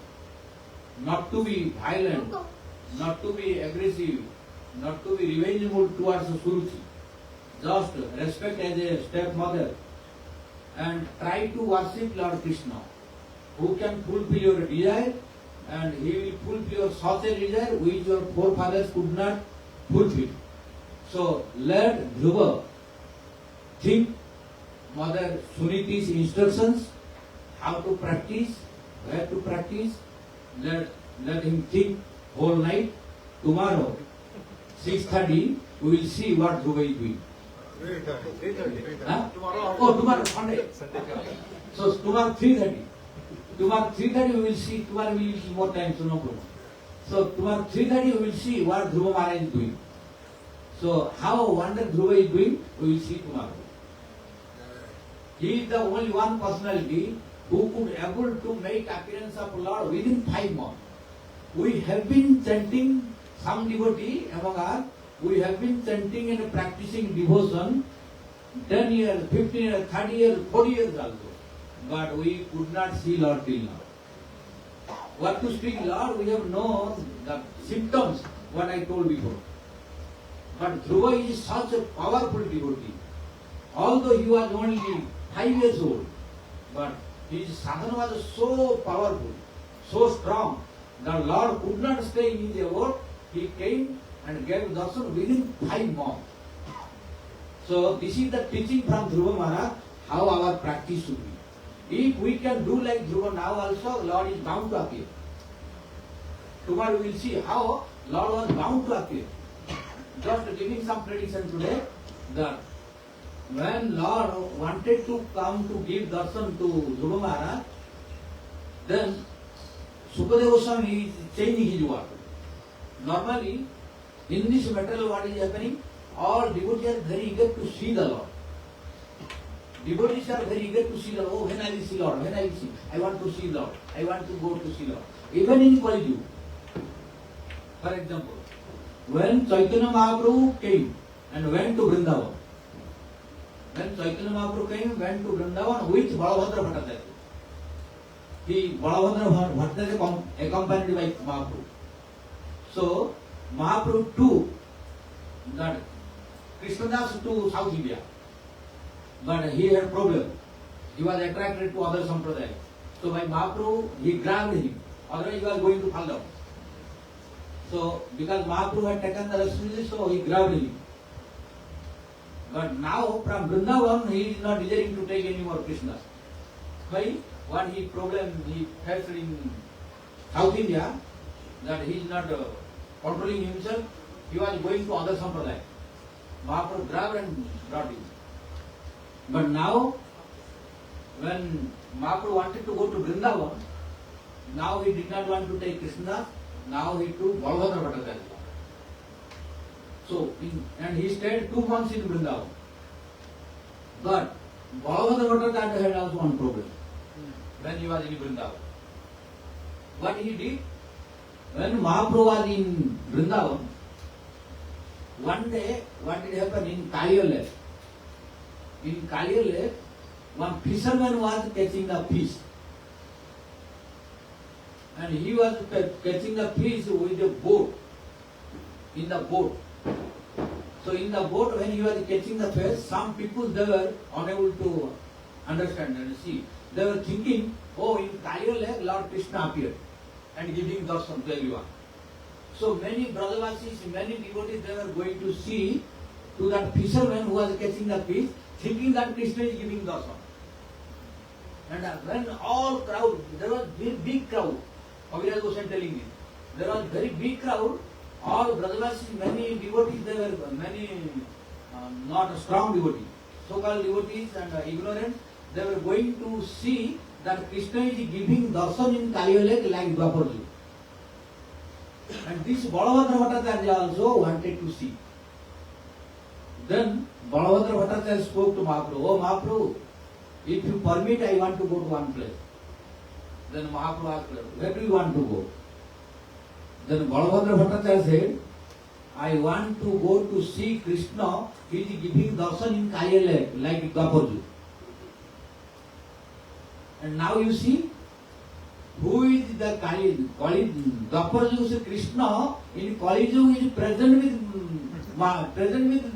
not to be violent, not to be aggressive, not to be revengeful towards Suruchi. Just respect as a stepmother and try to worship Lord Krishna, who can fulfill your desire, and he will fulfill your such a desire which your forefathers could not fulfill. So let Dhruva think Mother Suniti's instructions, how to practice, where to practice. Let him think whole night. Tomorrow, 6:30, we will see what Dhruva is doing.
3:30.
Huh?
Tomorrow.
Oh, tomorrow, Sunday. So tomorrow 3:30. Tomorrow 3:30 we will see. Tomorrow we will see more time, so no problem. So tomorrow 3:30 we will see what Dhruva Maharaj is doing. So how wonder Dhruva is doing, we will see tomorrow. He is the only one personality who could able to make appearance of Lord within 5 months. We have been chanting, some devotee among us, we have been chanting and practicing devotion 10 years, 15 years, 30 years, 40 years also. But we could not see Lord till now. What to speak Lord, we have known the symptoms, what I told before. But Dhruva is such a powerful devotee. Although he was only 5 years old, but his sadhana was so powerful, so strong, that Lord could not stay in his abode. He came and gave darshan within 5 months. So this is the teaching from Dhruva Maharaj, how our practice should be. If we can do like Dhruva now also, Lord is bound to appear. Tomorrow we will see how Lord was bound to appear. Just giving some prediction today, that when Lord wanted to come to give darshan to Dhruva Maharaj, then Sukadeva Goswami is changing his word. Normally, in this material what is happening, all devotees are very eager to see the Lord. Devotees are very eager to see the Lord. Oh, when I will see Lord, when I will see, I want to see Lord, I want to go to see Lord. Even in Kali, for example, when Chaitanya Mahaprabhu came and went to Vrindavan, when Chaitanya Mahaprabhu came and went to Vrindavan with Balabhadra Bhattacharya, Balabhadra Bhattacharya accompanied by Mahaprabhu. So, Mahaprabhu too, that Krishnadas to South India, but he had a problem. He was attracted to other sampradaya. So by Mahaprabhu, he grabbed him. Otherwise he was going to fall down. So because Mahaprabhu had taken the responsibility, so he grabbed him. But now from Vrindavan, he is not desiring to take any more Krishna. Why? What he problem he faced in South India, that he is not controlling himself, he was going to other sampradaya. Mahaprabhu grabbed and brought him. But now, when Mahaprabhu wanted to go to Vrindavan, now he did not want to take Krishna, now he took Balabhadra Bhattacharya. So, and he stayed 2 months in Vrindavan. But Balabhadra Bhattacharya had also one problem when he was in Vrindavan. What he did? When Mahaprabhu was in Vrindavan, one day, what did happen in Kaliya Lake? In Kaliya Lake, one fisherman was catching the fish. And he was catching the fish with a boat. In the boat. So in the boat, when he was catching the fish, some people, they were unable to understand and see. They were thinking, oh, in Kaliya Lake, Lord Krishna appeared and giving darshan to everyone. So many Brajavasis, many devotees, they were going to see to that fisherman who was catching the fish, thinking that Krishna is giving darshan. And when all crowd, there was very big crowd, Kaviraj Goswami telling me, there was very big crowd, all Brajavasis, many devotees, they were many not strong devotees, so-called devotees and ignorant, they were going to see that Krishna is giving darshan in Kaliya Lake like Dwaparji. And this Balabhadra Bhattacharya also wanted to see. Then Balabhadra Bhattacharya spoke to Mahaprabhu, oh Mahaprabhu, if you permit, I want to go to one place. Then Mahaprabhu asked, where do you want to go? Then Balabhadra Bhattacharya said, I want to go to see Krishna, he is giving darshan in Kaliya Lake like Dwaparji. And now you see, who is the Kali? Dwaparji is Krishna, in Kali is present with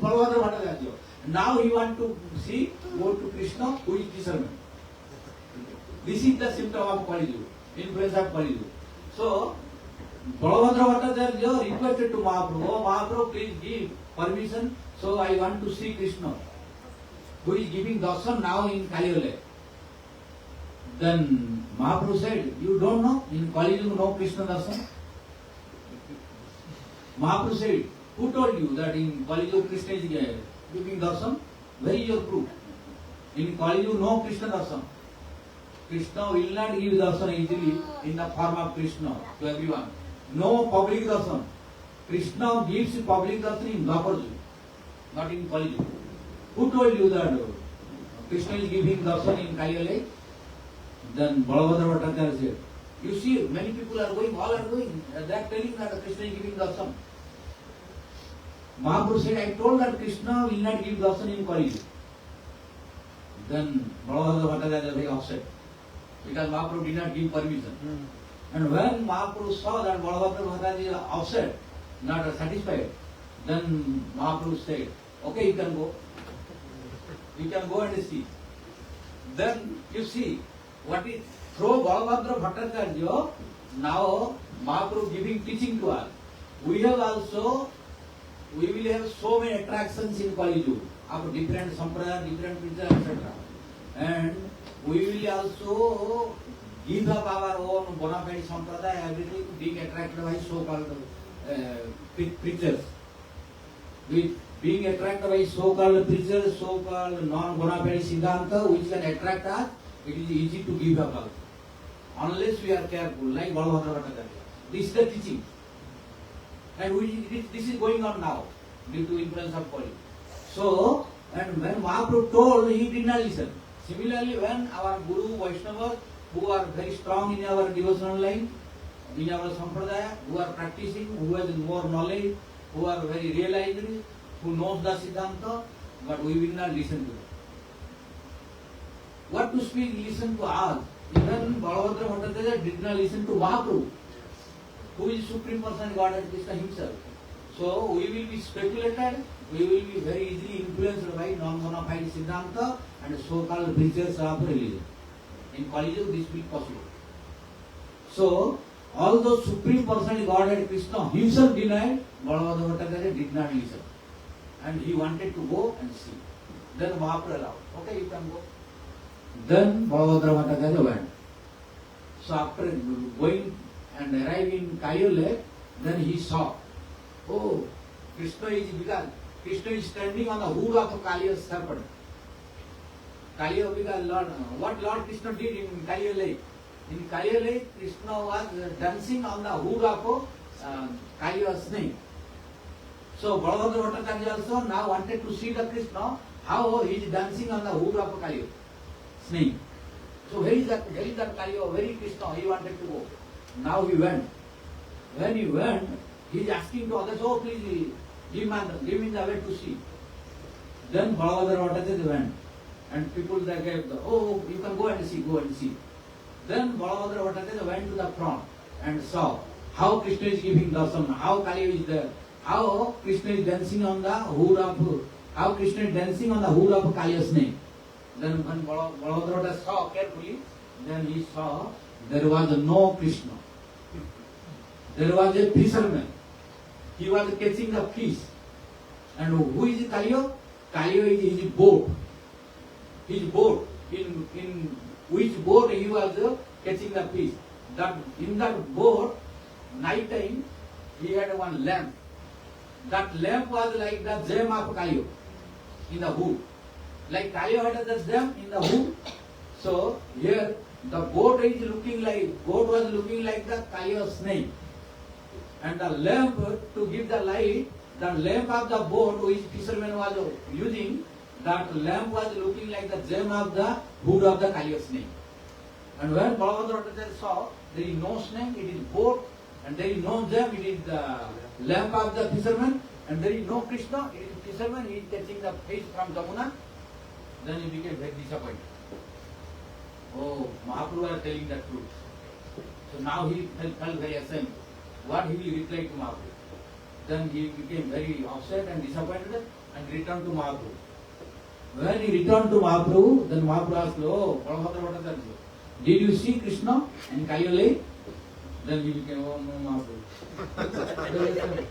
Balabhadra Bhattacharya. Now he want to see, go to Krishna, who is fisherman. This is the symptom of Kali Yuga, influence of Kali Yuga. So, Balabhadra Bhattacharya requested to Mahaprabhu, oh Mahaprabhu, please give permission, so I want to see Krishna, who is giving darshan now in Kaliya Lake. Then Mahaprabhu said, you don't know, in Kali Yuga no Krishna darshan? Mahaprabhu said, who told you that in Kali Yuga Krishna is giving darshan? Where is your proof? In Kali Yuga no Krishna darshan. Krishna will not give darshan easily in the form of Krishna to everyone. No public darshan. Krishna gives public darshan in Dwaparji, not in Kali Yuga. Who told you that Krishna is giving darshan in Kaliya Lake? Then Balabhadra Bhattacharya said, you see, many people are going, all are going. They are telling that Krishna is giving darshan. Mahaprabhu said, I told that Krishna will not give darshan in Kali Yuga. Then Balabhadra Bhattacharya was very upset, because Mahaprabhu did not give permission. And when Mahaprabhu saw that Balabhadra Bhattacharya is upset, not satisfied, then Mahaprabhu said, okay, you can go. You can go and see. Then you see, what is through Balabhadra Bhattacharya, now Mahaprabhu giving teaching to us. We will have so many attractions in Kali Yuga, of different sampradaya, different preachers, etc. And we will also give up our own bona fide sampradaya, everything, being attracted by so-called preachers. With being attracted by so-called preachers, so-called non-bona fide siddhanta, which can attract us, it is easy to give up also. Unless we are careful, like Balabhadra Bhattacharya. This is the teaching. And this is going on now, due to influence of Kali. So, and when Mahaprabhu told, he did not listen. Similarly, when our Guru, Vaishnavas, who are very strong in our devotional line, in our sampradaya, who are practicing, who has more knowledge, who are very realized, who knows the Siddhanta, but we will not listen to them. What to speak, listen to us. Even Balabhadra Bhattacharya did not listen to Mahaprabhu, who is Supreme Person Godhead Krishna himself. So we will be speculated, we will be very easily influenced by non-bona fide Siddhanta and so-called preachers of religion. In Kali Yuga, this will be possible. So, although Supreme Person Godhead Krishna himself denied, Balabhadra Bhattacharya did not listen. And he wanted to go and see. Then Mahaprabhu allowed. Okay, you can go. Then Balabhadra Bhattacharya went. So after going and arriving in Kaliya Lake, then he saw, oh, Krishna is standing on the hood of Kaliya's serpent. Kaliya because what Lord Krishna did in Kaliya lake? In Kaliya lake, Krishna was dancing on the hood of Kaliya's snake. So Balabhadra Bhattacharya also now wanted to see the Krishna, how he is dancing on the hood of Kaliya snake. So where is that Kaliya, where is Krishna? He wanted to go. Now he went. When he went, he is asking to others, oh please give me the way to see. Then Balabhadra Bhattacharya went. And people like, oh, you can go and see. Then Balabhadra Bhattacharya went to the front and saw how Krishna is giving darshan, how Kaliya is there, how Krishna is dancing on the hood of Kaliya snake. Then when Balabhadra Bhattacharya saw carefully, then he saw there was no Krishna. There was a fisherman. He was catching the fish. And who is Kaliya? Kaliya is his boat. His boat, in which boat he was catching the fish. In that boat, night time, he had one lamp. That lamp was like the gem of Kaliya in the hood. Like Kaliya had the gem in the hood. So here the boat was looking like the Kaliya snake. And the lamp to give the light, the lamp of the boat which fisherman was using, that lamp was looking like the gem of the hood of the Kaliya snake. And when Balabhadra Bhattacharya saw there is no snake, it is boat, and there is no gem, it is the lamp of the fisherman, and there is no Krishna, it is fisherman, he is catching the fish from Jamuna, then he became very disappointed. Oh, Mahaprabhu was telling the truth. So now he felt very ashamed. What he will reply to Mahaprabhu? Then he became very upset and disappointed and returned to Mahaprabhu. When he returned to Mahaprabhu, then Mahaprabhu asked, oh, Balabhadra Bhattacharya, did you see Krishna in Kaliya lake? Then he became, oh no, Mahaprabhu.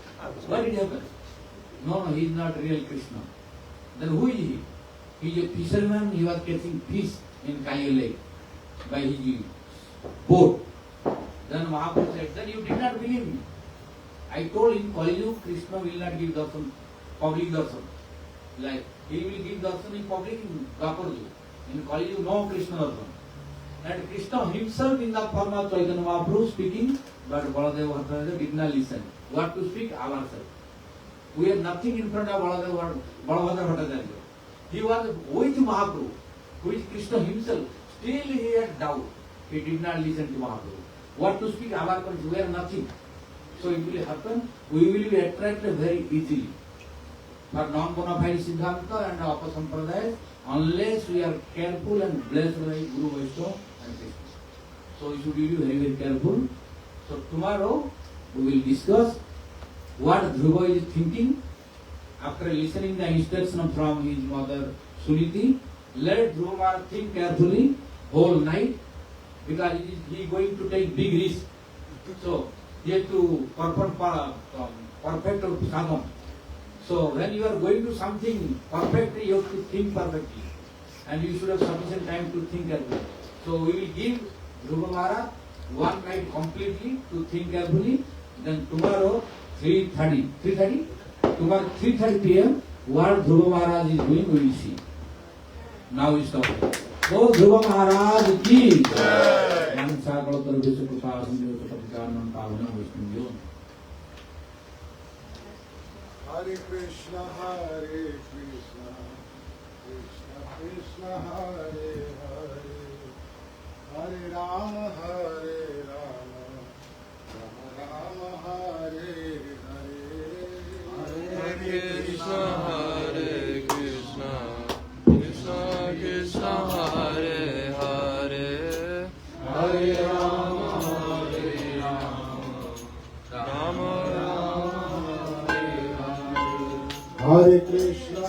What did happen? No, he is not real Krishna. Then who is he? He is a fisherman, he was catching fish in Kaliya lake by his boat. Then Mahaprabhu said, then you did not believe me. I told him, Kali-yuga, Krishna will not give darshan, public darshan. Like, he will give darshan in public in Dwapar-yuga. In Kali-yuga, no Krishna darshan. And Krishna himself in the form of Chaitanya Mahaprabhu speaking, but Baladeva Bhattacharya did not listen. What to speak? Ourselves. We have nothing in front of Baladeva Bhattacharya. He was with Mahaprabhu, with Krishna himself. Still he had doubt. He did not listen to Mahaprabhu. What to speak? Our country, we are nothing. So it will happen, we will be attracted very easily. But non-bona fide Siddhanta and Apasampradaya, unless we are careful and blessed by Guru Vaishnava and Krishna. So we should be very, very careful. So tomorrow we will discuss what Dhruva is thinking after listening the instruction from his mother Suniti. Let Dhruva think carefully whole night, because he is going to take big risk. So he has to perfect sadhana. So when you are going to something perfect, you have to think perfectly. And you should have sufficient time to think carefully. So we will give Dhruva Maharaj one night completely to think carefully. Then tomorrow 3:30 tomorrow 3:30 p.m. what Dhruva Maharaj is doing, we will see. Now we stop. So Dhruva Maharaj ki
Hare Krishna, Hare Krishna, Krishna Krishna, Hare Hare, Hare Rama, Hare Rama, Rama Rama, Hare Hare.
Hare Krishna, Hare Krishna, Krishna Krishna, Hare Hare, Hare Rama, Hare Rama, Rama Rama, Hare Hare.
Hare Krishna,